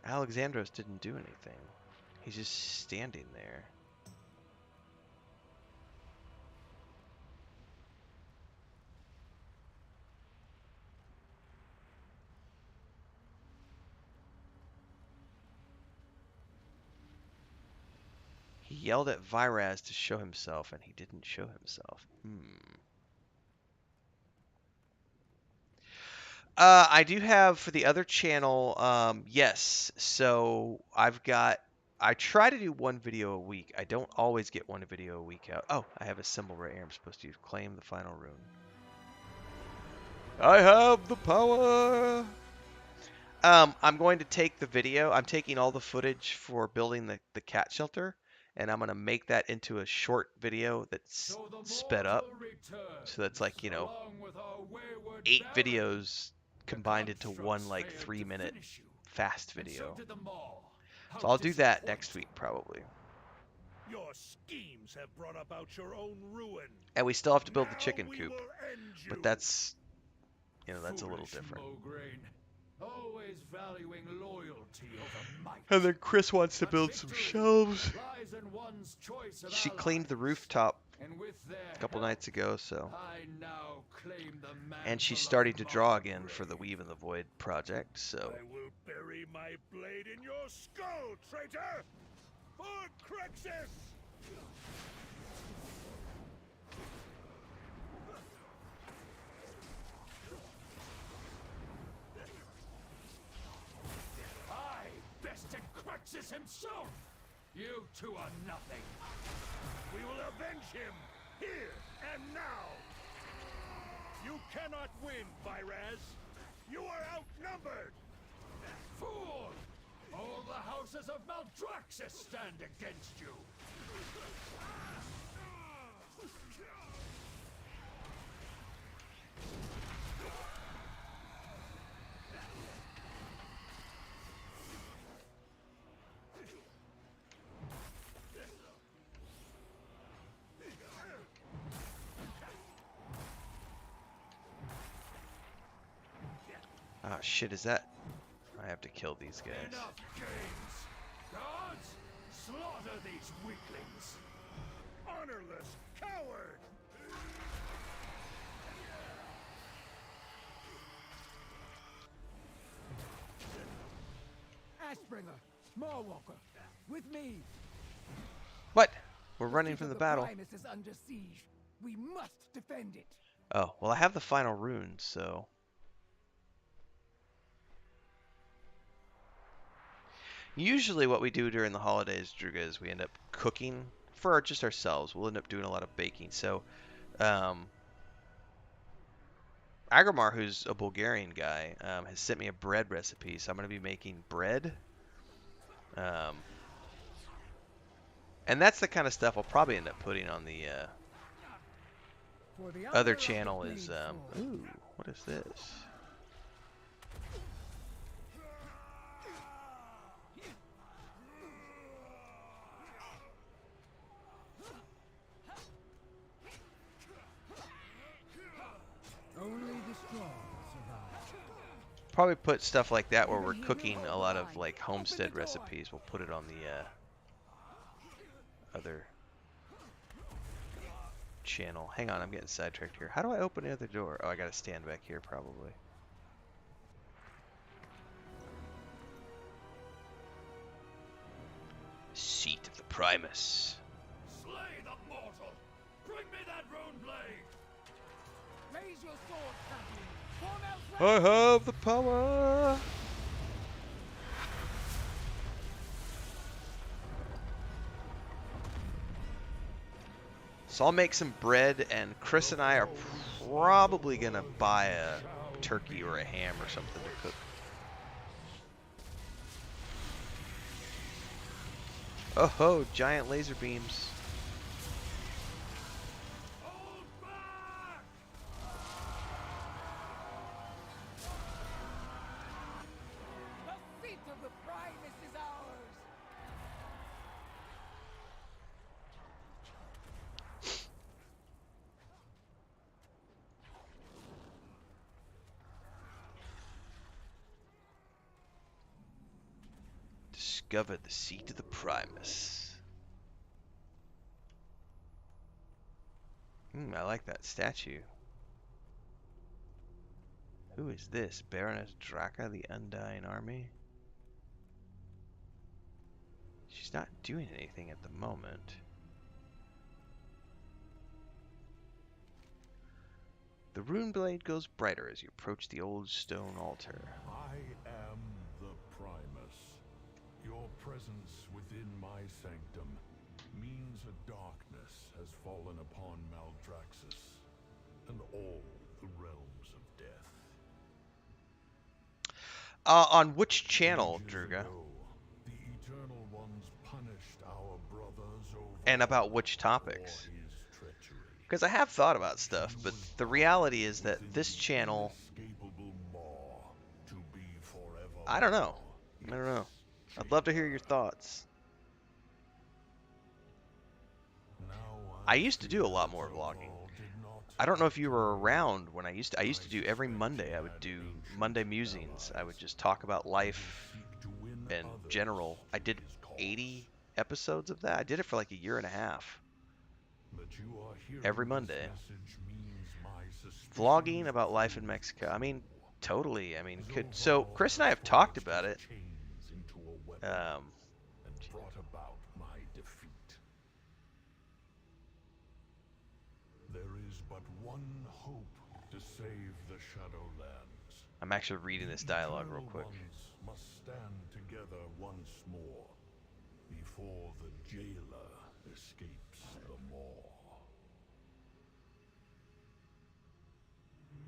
[SPEAKER 1] Alexandros didn't do anything. He's just standing there. He yelled at Viraz to show himself, and he didn't show himself. I do have for the other channel, yes. So I try to do one video a week. I don't always get one video a week out. Oh, I have a symbol right here. I'm supposed to use. Claim the final rune. I have the power. I'm going to take the video. I'm taking all the footage for building the cat shelter, and I'm going to make that into a short video that's sped up. So that's like, 8 videos combined into one like 3-minute fast video. So I'll do that next week probably.
[SPEAKER 6] Your schemes have brought about your own ruin.
[SPEAKER 1] And we still have to build the
[SPEAKER 6] Now
[SPEAKER 1] chicken
[SPEAKER 6] we
[SPEAKER 1] coop,
[SPEAKER 6] will end
[SPEAKER 1] but
[SPEAKER 6] you.
[SPEAKER 1] that's a little
[SPEAKER 2] foolish
[SPEAKER 1] different.
[SPEAKER 2] Mograine, always valuing loyalty over might.
[SPEAKER 1] And then Chris wants to
[SPEAKER 2] But
[SPEAKER 1] build some
[SPEAKER 2] victory
[SPEAKER 1] shelves.
[SPEAKER 2] lies in one's choice of
[SPEAKER 1] She
[SPEAKER 2] allies.
[SPEAKER 1] cleaned the rooftop
[SPEAKER 2] And with their
[SPEAKER 1] a couple
[SPEAKER 2] help,
[SPEAKER 1] nights ago, so
[SPEAKER 2] I now claim the
[SPEAKER 1] And she's
[SPEAKER 2] mantle
[SPEAKER 1] starting
[SPEAKER 2] of
[SPEAKER 1] to draw again
[SPEAKER 2] Margrave.
[SPEAKER 1] for the Weave in the Void project, so...
[SPEAKER 6] I will bury my blade in your skull, traitor! For Crexus!
[SPEAKER 2] I bested Crexus himself! You two are nothing.
[SPEAKER 6] We will avenge him, here and now! You cannot win, Vyraz! You are outnumbered!
[SPEAKER 2] Fool! All the houses of Maldraxxus stand against you!
[SPEAKER 1] Ah, shit, is that... I have to kill these guys.
[SPEAKER 2] Enough games! Guards, slaughter these weaklings!
[SPEAKER 6] Honorless coward!
[SPEAKER 7] Ashbringer, Marwalker, with me.
[SPEAKER 1] What? We're running
[SPEAKER 7] City
[SPEAKER 1] from
[SPEAKER 7] of
[SPEAKER 1] the
[SPEAKER 7] the
[SPEAKER 1] battle.
[SPEAKER 7] Primus is under siege. We must defend it.
[SPEAKER 1] Oh, well, I have the final runes, so... Usually what we do during the holidays, Druga, is we end up cooking for just ourselves. We'll end up doing a lot of baking. So, Agramar, who's a Bulgarian guy, has sent me a bread recipe. So I'm going to be making bread. And that's the kind of stuff I'll probably end up putting on the
[SPEAKER 7] For the
[SPEAKER 1] other
[SPEAKER 7] honor of the
[SPEAKER 1] channel is...
[SPEAKER 7] Blade Sword.
[SPEAKER 1] ooh, what is this?
[SPEAKER 7] Only the strong survive.
[SPEAKER 1] Probably put stuff like that where we're cooking a lot of like homestead recipes. We'll put it on the other channel. Hang on, I'm getting sidetracked here. How do I open the other door? Oh, I gotta stand back here probably. Seat of the Primus.
[SPEAKER 2] Slay the mortal! Bring me that rune blade!
[SPEAKER 7] Raise your sword, Captain. Form out
[SPEAKER 1] I have the power. So I'll make some bread, and Chris and I are probably gonna buy a turkey or a ham or something to cook. Oh ho, giant laser beams.
[SPEAKER 2] Hold back!
[SPEAKER 7] The seat of the Primus is ours.
[SPEAKER 1] Discover the seat of the Primus. I like that statue. Who is this? Baroness Draka, the Undying Army? She's not doing anything at the moment. The rune blade goes brighter as you approach the old stone altar.
[SPEAKER 5] I am the Primus. Your presence within my sanctum means a darkness has fallen upon Maldraxxus and all the realms of death.
[SPEAKER 1] On which channel,
[SPEAKER 5] Ages
[SPEAKER 1] Druga?
[SPEAKER 5] ago, the Eternal Ones punished our brothers over
[SPEAKER 1] And about which
[SPEAKER 5] for
[SPEAKER 1] topics?
[SPEAKER 5] his treachery.
[SPEAKER 1] Because I have thought about stuff, but the reality is that this channel...
[SPEAKER 5] Inescapable maw to be forever.
[SPEAKER 1] I don't know. I don't know. I'd love to hear your thoughts. I used to do a lot more vlogging. I don't know if you were around when I used to do every Monday. I would do Monday musings. I would just talk about life in general. I did 80 episodes of that. I did it for like a year and a half. Every Monday.
[SPEAKER 5] My
[SPEAKER 1] Vlogging
[SPEAKER 5] suspicions
[SPEAKER 1] about life in
[SPEAKER 5] prove
[SPEAKER 1] Mexico. I mean,
[SPEAKER 5] true.
[SPEAKER 1] totally. I mean, so
[SPEAKER 5] Zovaal
[SPEAKER 1] Chris and I
[SPEAKER 5] has
[SPEAKER 1] have talked
[SPEAKER 5] forged
[SPEAKER 1] about
[SPEAKER 5] his
[SPEAKER 1] it.
[SPEAKER 5] chains into a weapon
[SPEAKER 1] Um,
[SPEAKER 5] and brought about my defeat. There is but one hope to save the Shadowlands.
[SPEAKER 1] I'm actually reading this
[SPEAKER 5] The
[SPEAKER 1] dialogue real
[SPEAKER 5] Eternal
[SPEAKER 1] quick.
[SPEAKER 5] Ones must stand together once more before the jailer escapes the maw.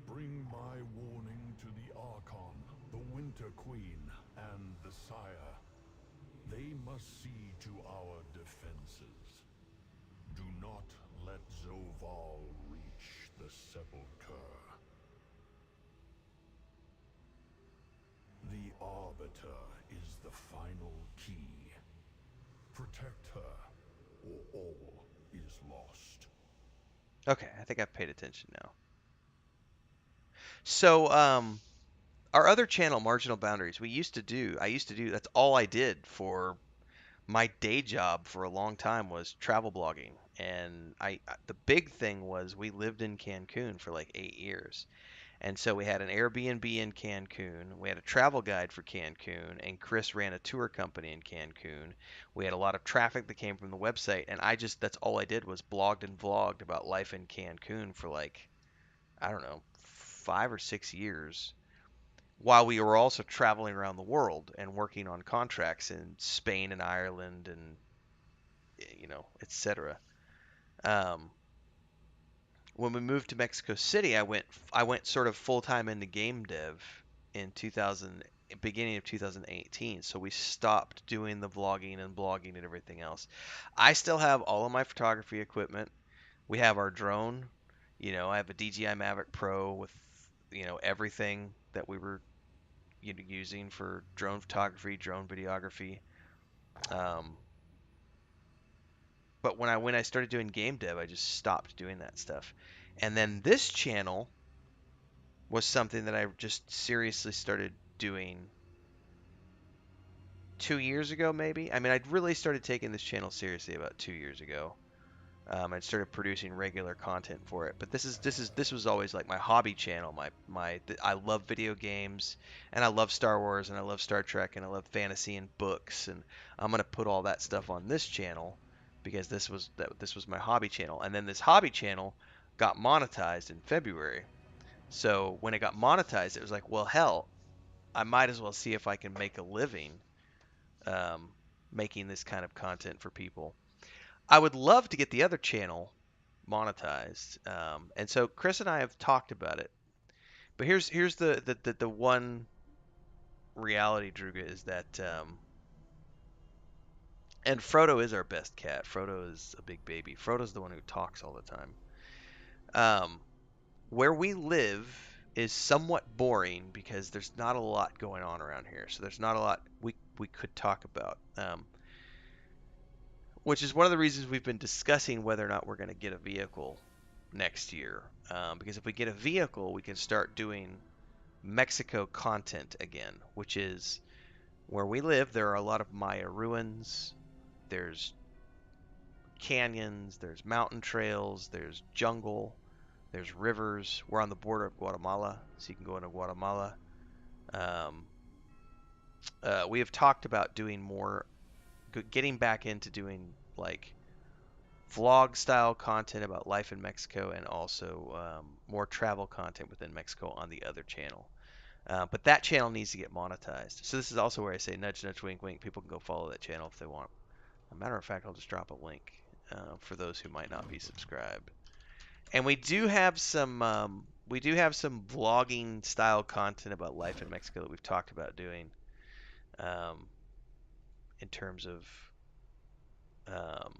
[SPEAKER 5] Bring my warning to the Archon, the Winter Queen, and the Sire. They must see to our defenses. Do not let Zovaal reach the Sepulchre. The Arbiter is the final key. Protect her, or all is lost.
[SPEAKER 1] Okay, I think I've paid attention now. So, our other channel, Marginal Boundaries, I used to do, that's all I did for my day job for a long time was travel blogging. And the big thing was we lived in Cancun for like 8 years. And so we had an Airbnb in Cancun. We had a travel guide for Cancun, and Chris ran a tour company in Cancun. We had a lot of traffic that came from the website, and that's all I did was blogged and vlogged about life in Cancun for like, I don't know, 5 or 6 years, while we were also traveling around the world and working on contracts in Spain and Ireland and etc. Um, when we moved to Mexico City, I went sort of full time into game dev in 2000, beginning of 2018. So we stopped doing the vlogging and blogging and everything else. I still have all of my photography equipment. We have our drone. I have a DJI Mavic Pro with everything that we were using for drone photography, drone videography. Um, but when I started doing game dev, I just stopped doing that stuff. And then this channel was something that I just seriously started doing 2 years ago, maybe. I mean, I'd really started taking this channel seriously about 2 years ago. I started producing regular content for it. But this was always like my hobby channel. I love video games, and I love Star Wars, and I love Star Trek, and I love fantasy and books, and I'm gonna put all that stuff on this channel because this was my hobby channel. And then this hobby channel got monetized in February. So when it got monetized, it was like, well, hell, I might as well see if I can make a living um, making this kind of content for people. I would love to get the other channel monetized, and so Chris and I have talked about it. But here's the one reality, Druga, is that and Frodo is our best cat. Frodo is a big baby. Frodo's the one who talks all the time. Um, where we live is somewhat boring because there's not a lot going on around here. So there's not a lot we could talk about. Which is one of the reasons we've been discussing whether or not we're going to get a vehicle next year. Because if we get a vehicle, we can start doing Mexico content again, which is where we live. There are a lot of Maya ruins. There's canyons. There's mountain trails. There's jungle. There's rivers. We're on the border of Guatemala, so you can go into Guatemala. Um, we have talked about doing more, getting back into doing like vlog style content about life in Mexico and also more travel content within Mexico on the other channel. But that channel needs to get monetized. So this is also where I say nudge, nudge, wink, wink. People can go follow that channel if they want. As a matter of fact, I'll just drop a link for those who might not be subscribed. And we do have some vlogging style content about life in Mexico that we've talked about doing um, in terms of um,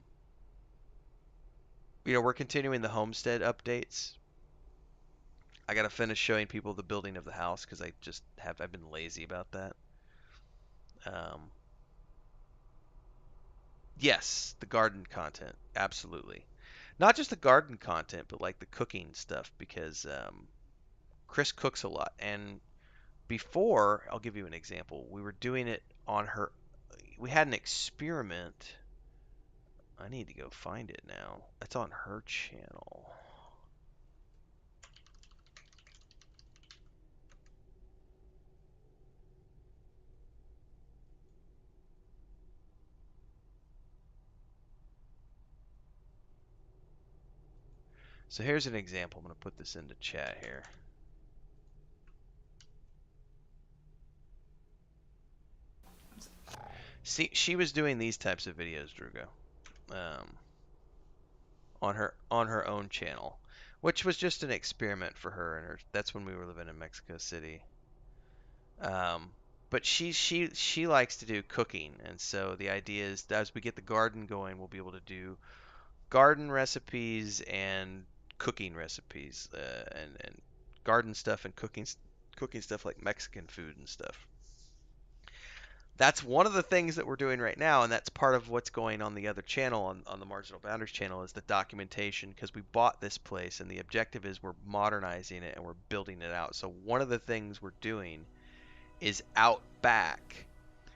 [SPEAKER 1] we're continuing the homestead updates. I gotta finish showing people the building of the house because I've been lazy about that. Um, yes, the garden content, absolutely. Not just the garden content, but like the cooking stuff because Chris cooks a lot. And before, I'll give you an example. We were doing it on her. We had an experiment. I need to go find it now. It's on her channel. So here's an example. I'm going to put this into chat here. See, she was doing these types of videos, Druga, um, on her own channel, which was just an experiment for her, and her. That's when we were living in Mexico City. Um, but she likes to do cooking, and so the idea is that as we get the garden going, we'll be able to do garden recipes and cooking recipes, and garden stuff and cooking stuff like Mexican food and stuff. That's one of the things that we're doing right now, and that's part of what's going on the other channel, on the Marginal Boundaries channel, is the documentation, because we bought this place, and the objective is we're modernizing it and we're building it out. So one of the things we're doing is out back,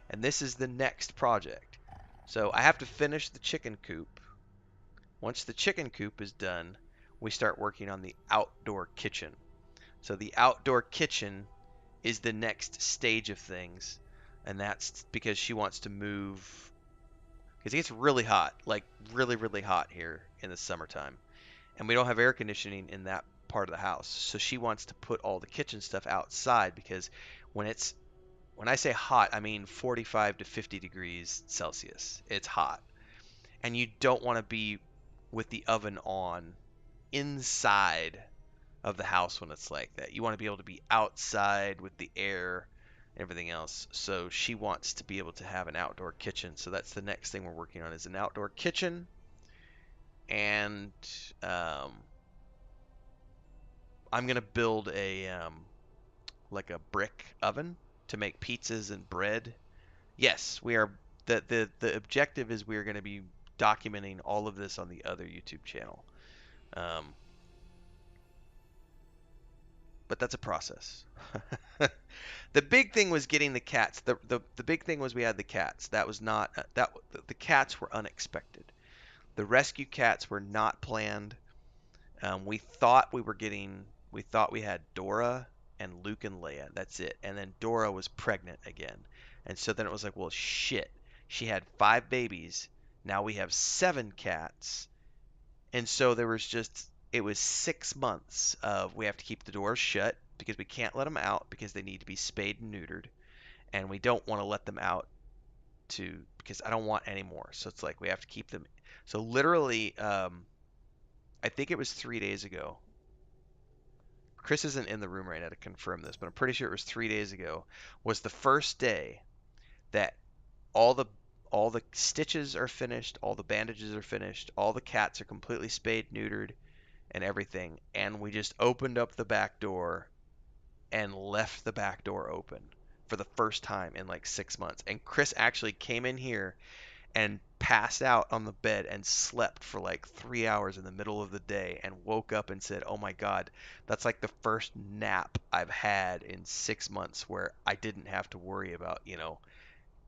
[SPEAKER 1] and this is the next project. So I have to finish the chicken coop. Once the chicken coop is done, we start working on the outdoor kitchen. So the outdoor kitchen is the next stage of things, and that's because she wants to move, because it gets really hot, like really, really hot here in the summertime, and we don't have air conditioning in that part of the house. So she wants to put all the kitchen stuff outside, because when it's when I say hot, I mean 45 to 50 degrees Celsius. It's hot, and you don't want to be with the oven on inside of the house when it's like that. You want to be able to be outside with the air and everything else. So she wants to be able to have an outdoor kitchen. So that's the next thing we're working on, is an outdoor kitchen, and I'm gonna build a like a brick oven to make pizzas and bread. Yes, we are. The objective is we are going to be documenting all of this on the other YouTube channel. Um, but that's a process. The big thing was getting the cats. The big thing was we had the cats. That was not the cats were unexpected. The rescue cats were not planned. We thought we had Dora and Luke and Leia. That's it. And then Dora was pregnant again. And so then it was like, well, shit. She had 5 babies. Now we have 7 cats. And so it was 6 months of we have to keep the doors shut because we can't let them out because they need to be spayed and neutered. And we don't want to let them out because I don't want any more. So it's like we have to keep them. So literally, I think it was 3 days ago. Chris isn't in the room right now to confirm this, but I'm pretty sure it was 3 days ago, was the first day that all the all the stitches are finished, all the bandages are finished, all the cats are completely spayed, neutered, and everything, and we just opened up the back door and left the back door open for the first time in like 6 months. And Chris actually came in here and passed out on the bed and slept for like 3 hours in the middle of the day and woke up and said, "Oh my God, that's like the first nap I've had in 6 months where I didn't have to worry about,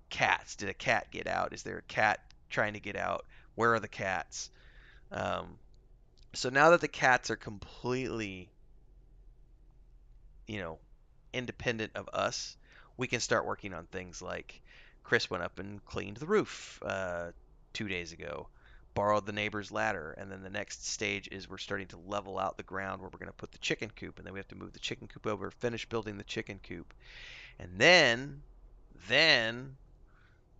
[SPEAKER 1] cats. Did a cat get out? Is there a cat trying to get out? Where are the cats?" Um, so now that the cats are completely, you know, independent of us, we can start working on things like Chris went up and cleaned the roof 2 days ago, borrowed the neighbor's ladder, and then the next stage is we're starting to level out the ground where we're going to put the chicken coop, and then we have to move the chicken coop over, finish building the chicken coop, and then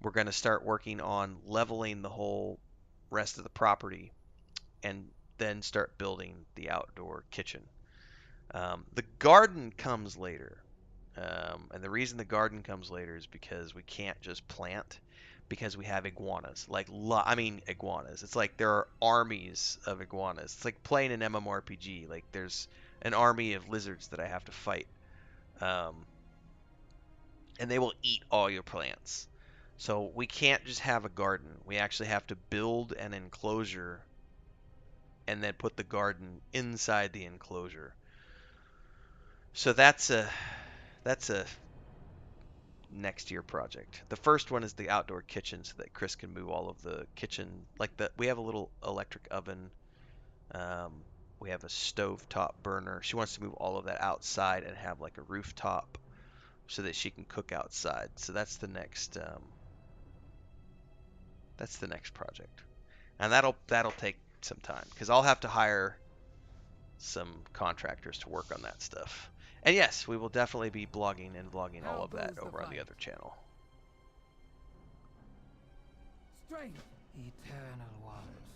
[SPEAKER 1] we're going to start working on leveling the whole rest of the property, and then start building the outdoor kitchen. The garden comes later. And the reason the garden comes later is because we can't just plant, because we have iguanas. Iguanas. It's like there are armies of iguanas. It's like playing an MMORPG. Like there's an army of lizards that I have to fight. Um, and they will eat all your plants. So we can't just have a garden. We actually have to build an enclosure and then put the garden inside the enclosure. So that's a next year project. The first one is the outdoor kitchen, so that Chris can move all of the kitchen. We have a little electric oven. Um, we have a stove top burner. She wants to move all of that outside and have like a rooftop so that she can cook outside. So that's the next project, and that'll take some time because I'll have to hire some contractors to work on that stuff. And yes, we will definitely be blogging and vlogging all
[SPEAKER 7] How
[SPEAKER 1] of that
[SPEAKER 7] goes the
[SPEAKER 1] over on the
[SPEAKER 7] fight?
[SPEAKER 1] other channel.
[SPEAKER 7] Strength! Eternal ones.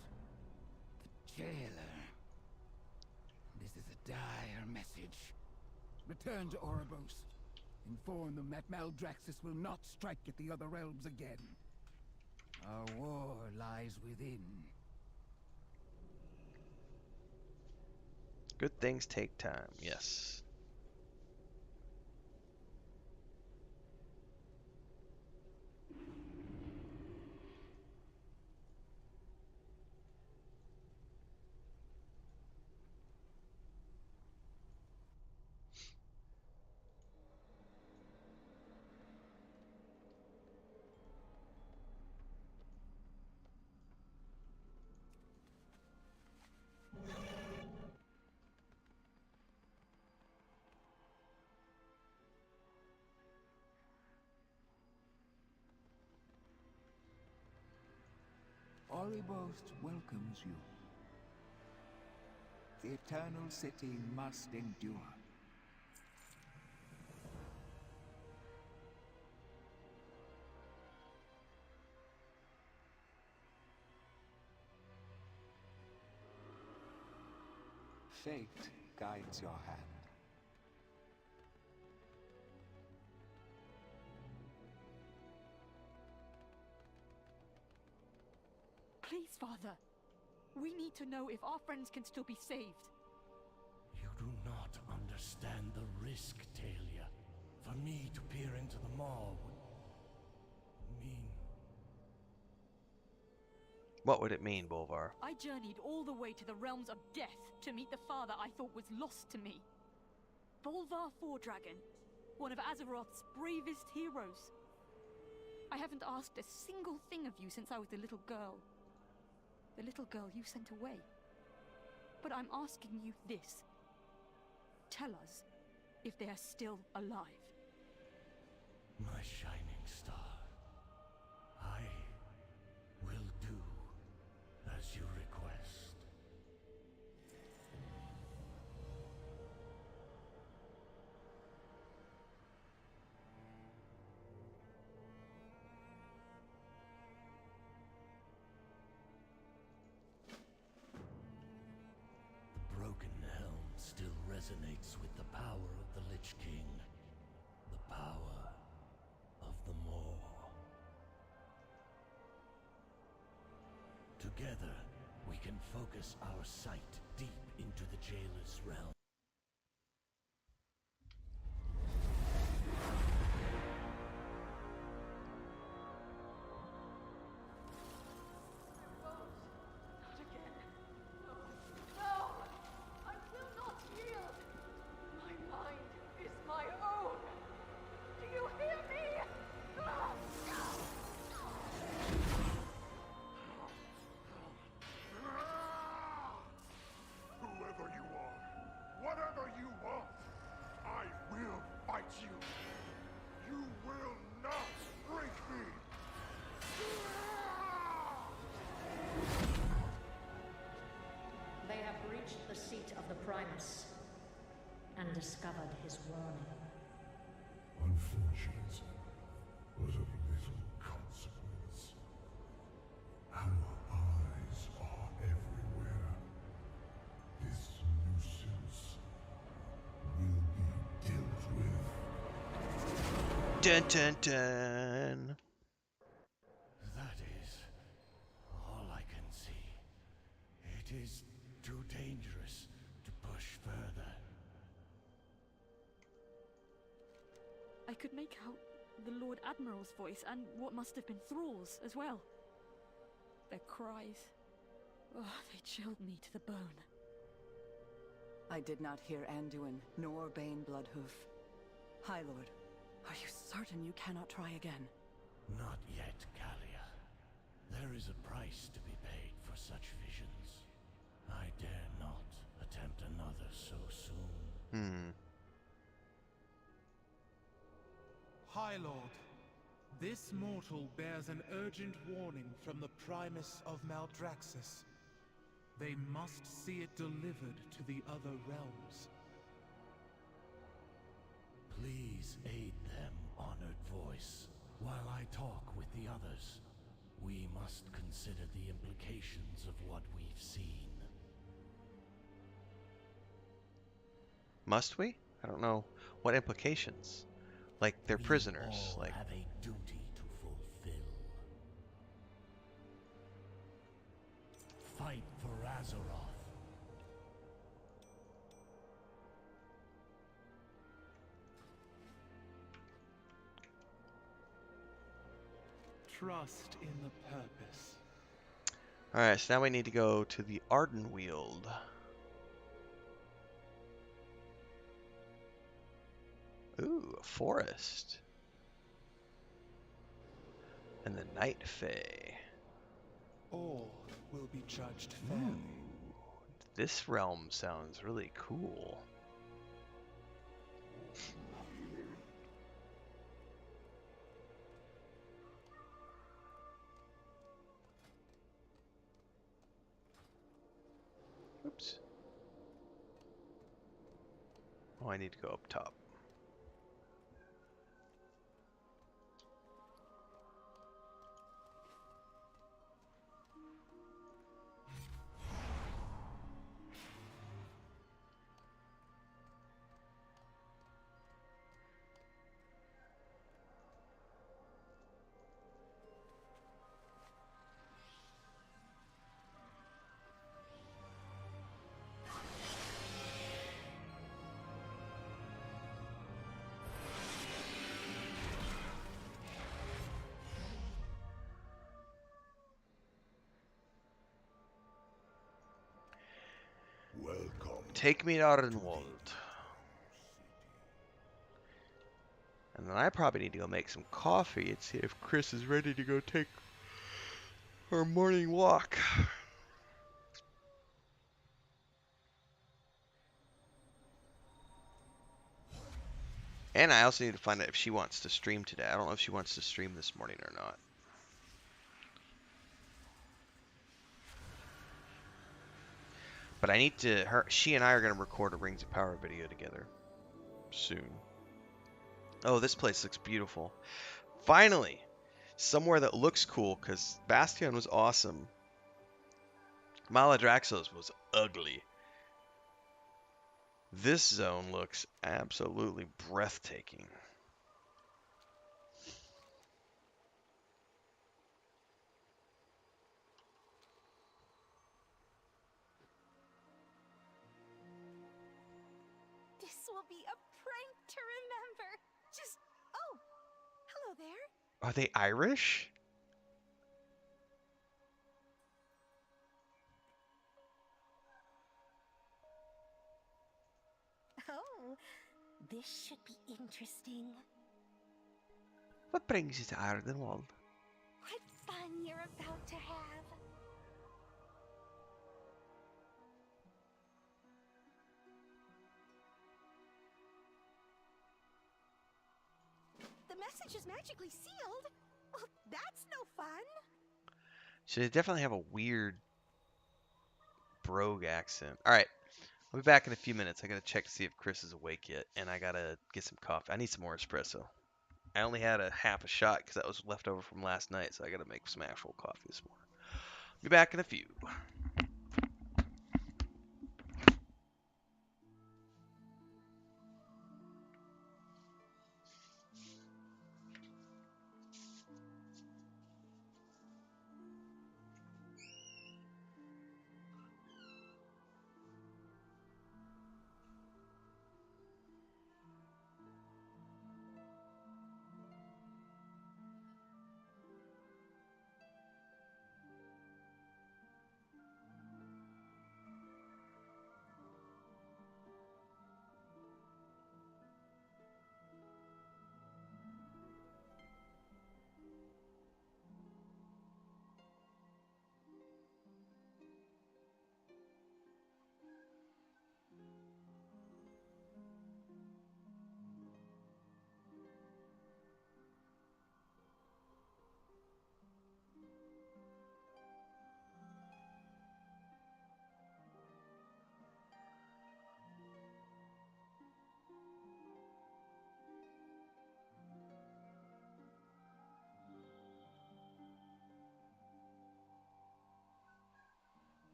[SPEAKER 7] The jailer. This is a dire message. Return to Ouroboros. Inform them that Maldraxxus will not strike at the other realms again. Our war lies within.
[SPEAKER 1] Good things take time, yes.
[SPEAKER 7] Ouroboros welcomes you. The Eternal City must endure. Fate guides your hand.
[SPEAKER 8] Please, Father. We need to know if our friends can still be saved.
[SPEAKER 6] You do not understand the risk, Talia. For me to peer into the maw would mean...
[SPEAKER 1] What would it mean, Bolvar?
[SPEAKER 8] I journeyed all the way to the realms of death to meet the father I thought was lost to me. Bolvar Fordragon, one of Azeroth's bravest heroes. I haven't asked a single thing of you since I was a little girl. The little girl you sent away. But I'm asking you this. Tell us if they are still alive.
[SPEAKER 6] My shining star. I will do as you request. The broken helm still resonates with the power of the Lich King. The power of the Maw. Together, we can focus our sight deep into the Jailer's realm.
[SPEAKER 8] Not again. No. No! I will not yield! My mind is my own! Do you hear me?
[SPEAKER 5] Whoever you are, whatever you want, I will fight you. You will not break me.
[SPEAKER 9] They have reached the seat of the Primus and discovered his warning.
[SPEAKER 5] Unfortunate, but of little consequence. Our eyes are everywhere. This nuisance will be dealt with.
[SPEAKER 1] Dun dun dun.
[SPEAKER 6] That is all I can see. It is too dangerous to push further.
[SPEAKER 8] I could make out the Lord Admiral's voice and what must have been Thrall's as well. Their cries. Oh, they chilled me to the bone.
[SPEAKER 10] I did not hear Anduin, nor Bane Bloodhoof. High Lord, are you certain you cannot try again?
[SPEAKER 6] Not yet, Kalia. There is a price to be paid for such visions. I dare not attempt another so soon.
[SPEAKER 11] High Lord, this mortal bears an urgent warning from the Primus of Maldraxxus. They must see it delivered to the other realms.
[SPEAKER 2] Please aid them, honored voice. While I talk with the others, we must consider the implications of what we've seen.
[SPEAKER 1] Must we? I don't know. What implications? Like they're
[SPEAKER 2] We
[SPEAKER 1] prisoners.
[SPEAKER 2] all
[SPEAKER 1] Like
[SPEAKER 2] have a duty to fulfill. Fight for Azeroth.
[SPEAKER 11] Trust in the purpose.
[SPEAKER 1] Alright, so now we need to go to the Ardenweald. Ooh, a forest. And the Night Fae.
[SPEAKER 11] All will be judged fairly.
[SPEAKER 1] This realm sounds really cool. Oops. Oh, I need to go up top.
[SPEAKER 5] Welcome.
[SPEAKER 1] Take me to Ardenweald. And then I probably need to go make some coffee and see if Chris is ready to go take her morning walk. And I also need to find out if she wants to stream today. I don't know if she wants to stream this morning or not. But I need to, she and I are going to record a Rings of Power video together soon. Oh, this place looks beautiful. Finally, somewhere that looks cool, because Bastion was awesome. Maladraxos was ugly. This zone looks absolutely breathtaking.
[SPEAKER 8] This will be a prank to remember. Just, oh, hello there.
[SPEAKER 1] Are they Irish?
[SPEAKER 12] Oh, this should be interesting.
[SPEAKER 1] What brings you to Ardenweald?
[SPEAKER 12] What fun you're about to have. The message is magically sealed? Well, that's no fun.
[SPEAKER 1] So they definitely have a weird brogue accent. Alright, I'll be back in a few minutes. I gotta check to see if Chris is awake yet, and I gotta get some coffee. I need some more espresso. I only had a half a shot because that was left over from last night, so I gotta make some actual coffee this morning. Be back in a few.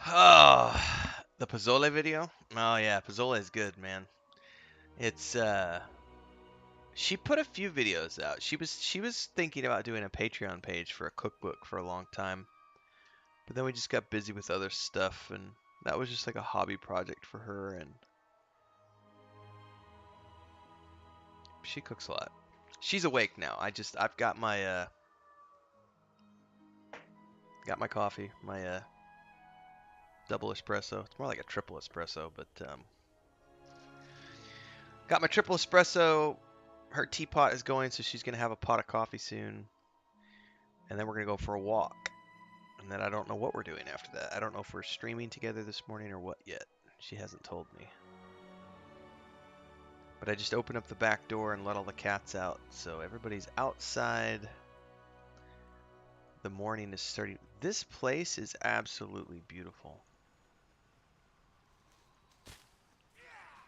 [SPEAKER 1] Oh, the Pagle video? Oh yeah, Pagle is good, man. It's she put a few videos out. She was thinking about doing a Patreon page for a cookbook for a long time. But then we just got busy with other stuff and that was just like a hobby project for her and she cooks a lot. She's awake now. I've got my coffee, my double espresso. It's more like a triple espresso, but got my triple espresso. Her teapot is going, so she's gonna have a pot of coffee soon, and then we're gonna go for a walk. And then I don't know what we're doing after that. I don't know if we're streaming together this morning or what yet. She hasn't told me. But I just opened up the back door and let all the cats out, so everybody's outside. The morning is starting. This place is absolutely beautiful.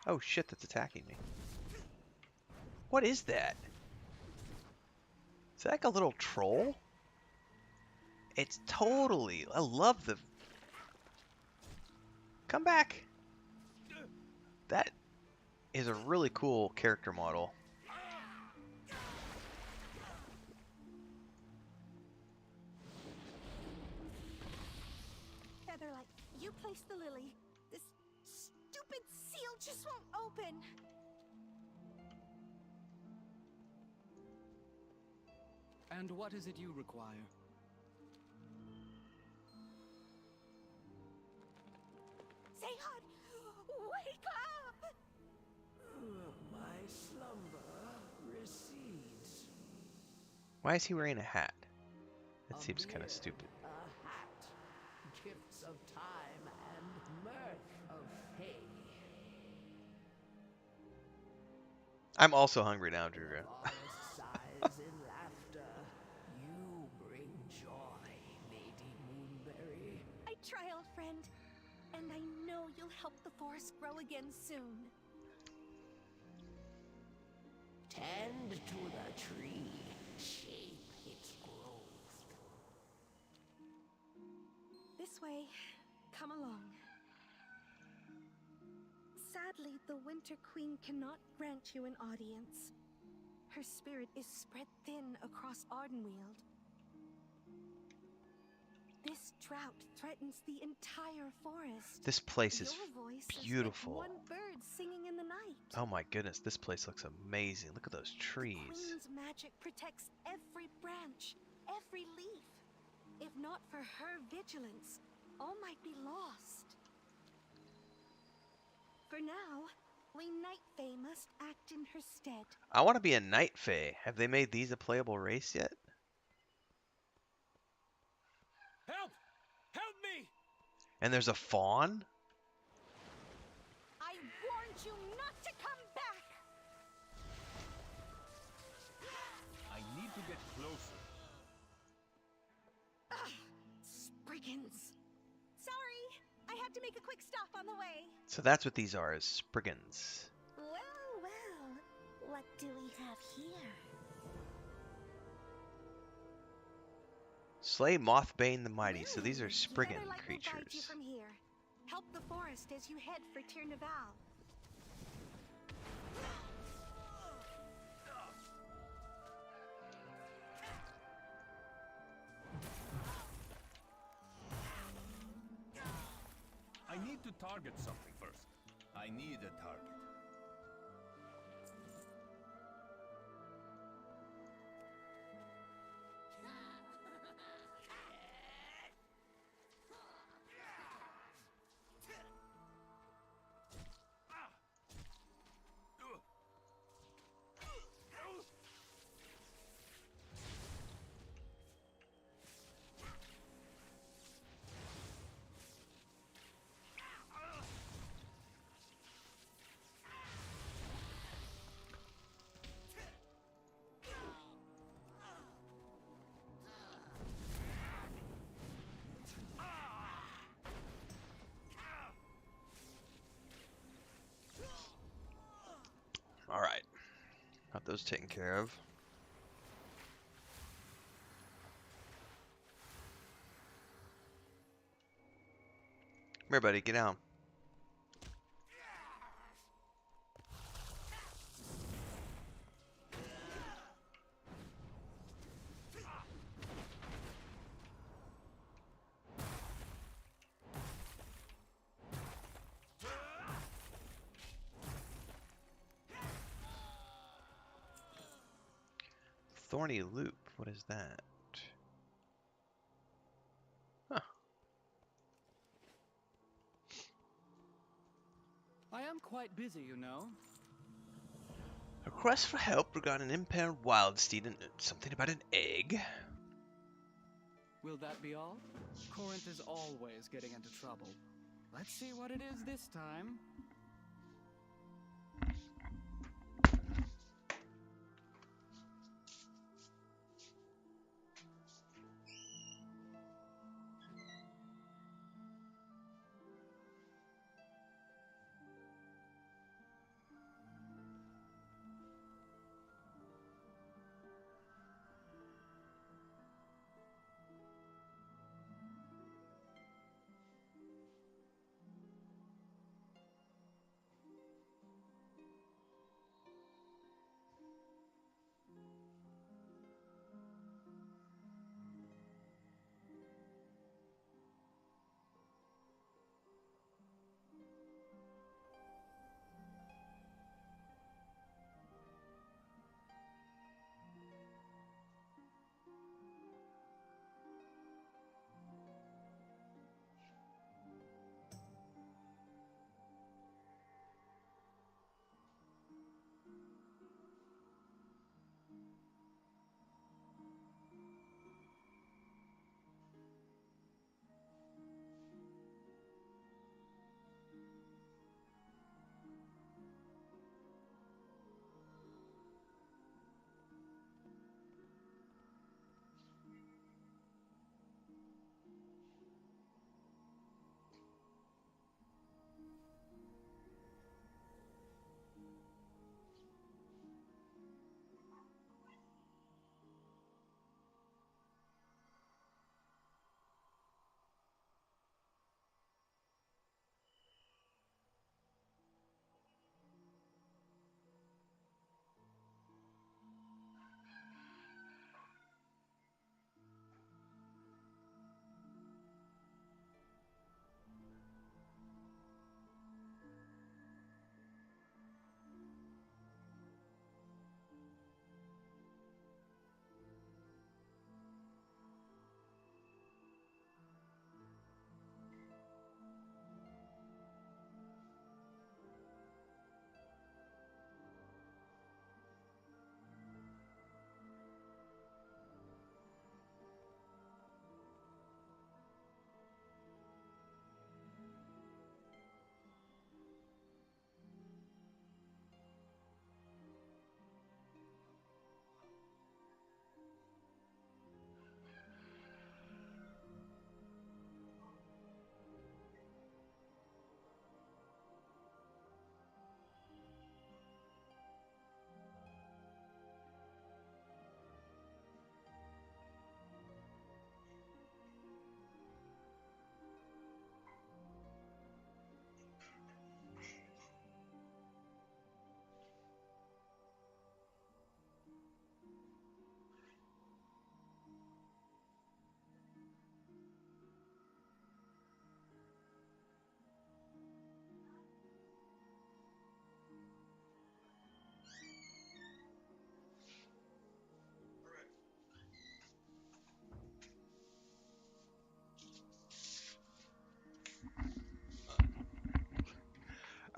[SPEAKER 1] Oh shit, that's attacking me. What is that? Is that like a little troll? It's totally... I love the... Come back! That is a really cool character model.
[SPEAKER 12] Featherlight, you place the lily. This stupid seal just won't open.
[SPEAKER 7] And what is it you require?
[SPEAKER 12] Zayhad, wake up!
[SPEAKER 2] My slumber recedes.
[SPEAKER 1] Why is he wearing a hat? That seems kind of stupid.
[SPEAKER 2] A hat, gifts of time and mirth of hay.
[SPEAKER 1] I'm also hungry now, Drew.
[SPEAKER 2] Sighs in laughter, you bring joy, Lady Moonberry.
[SPEAKER 12] I try, old friend, and I know you'll help the forest grow again soon.
[SPEAKER 2] Tend to the tree, shape its growth.
[SPEAKER 12] This way, come along. Sadly, the Winter Queen cannot grant you an audience. Her spirit is spread thin across Ardenweald. This drought threatens the entire forest.
[SPEAKER 1] This place is
[SPEAKER 12] Your voice
[SPEAKER 1] beautiful.
[SPEAKER 12] Is like one bird singing in the night.
[SPEAKER 1] Oh my goodness, this place looks amazing. Look at those trees.
[SPEAKER 12] The Queen's magic protects every branch, every leaf. If not for her vigilance, all might be lost. For now, we Night Fae must act in her stead.
[SPEAKER 1] I want to be a Night Fae. Have they made these a playable race yet?
[SPEAKER 6] Help! Help me!
[SPEAKER 1] And there's a fawn?
[SPEAKER 12] I warned you not to come back!
[SPEAKER 6] I need to get closer.
[SPEAKER 12] Spriggans. Sorry, I had to make a quick stop on the way.
[SPEAKER 1] So that's what these are, is Spriggans.
[SPEAKER 12] Well, well, what do we have here?
[SPEAKER 1] Slay Mothbane the Mighty. So these are Spriggan
[SPEAKER 12] Featherlight will guide you
[SPEAKER 1] creatures.
[SPEAKER 12] from here. Help the forest as you head for Tirnaval.
[SPEAKER 6] I need to target something first. I need a target.
[SPEAKER 1] Got those taken care of. Come here, buddy. Get down. Thorny loop. What is that? Huh.
[SPEAKER 11] I am quite busy, you know.
[SPEAKER 1] A request for help regarding an impaired wild steed and something about an egg.
[SPEAKER 11] Will that be all? Corinth is always getting into trouble. Let's see what it is this time.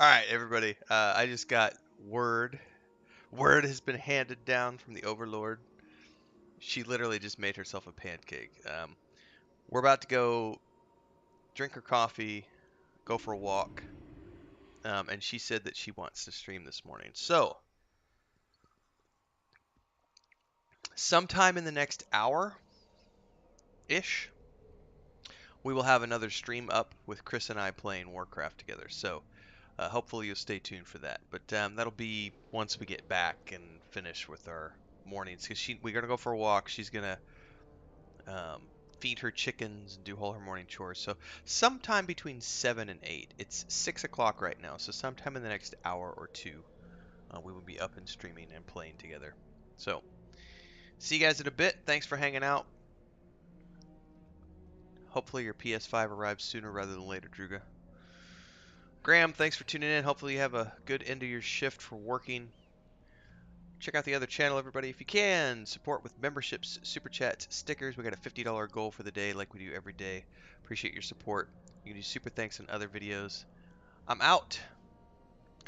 [SPEAKER 11] All right, everybody. I just got word. Word has been handed down from the Overlord. She literally just made herself a pancake. We're about to go drink her coffee, go for a walk, and she said that she wants to stream this morning. So, sometime in the next hour-ish, we will have another stream up with Chris and I playing Warcraft together. So, hopefully you'll stay tuned for that. But that'll be once we get back and finish with our mornings because we're gonna go for a walk. She's gonna feed her chickens and do all her morning chores. So sometime between 7 and 8. It's 6 o'clock right now, so sometime in the next hour or two, we will be up and streaming and playing together. So see you guys in a bit. Thanks for hanging out. Hopefully your PS5 arrives sooner rather than later, Druga. Graham, thanks for tuning in. Hopefully you have a good end of your shift for working. Check out the other channel, everybody, if you can. Support with memberships, super chats, stickers. We got a $50 goal for the day like we do every day. Appreciate your support. You can do super thanks in other videos. I'm out.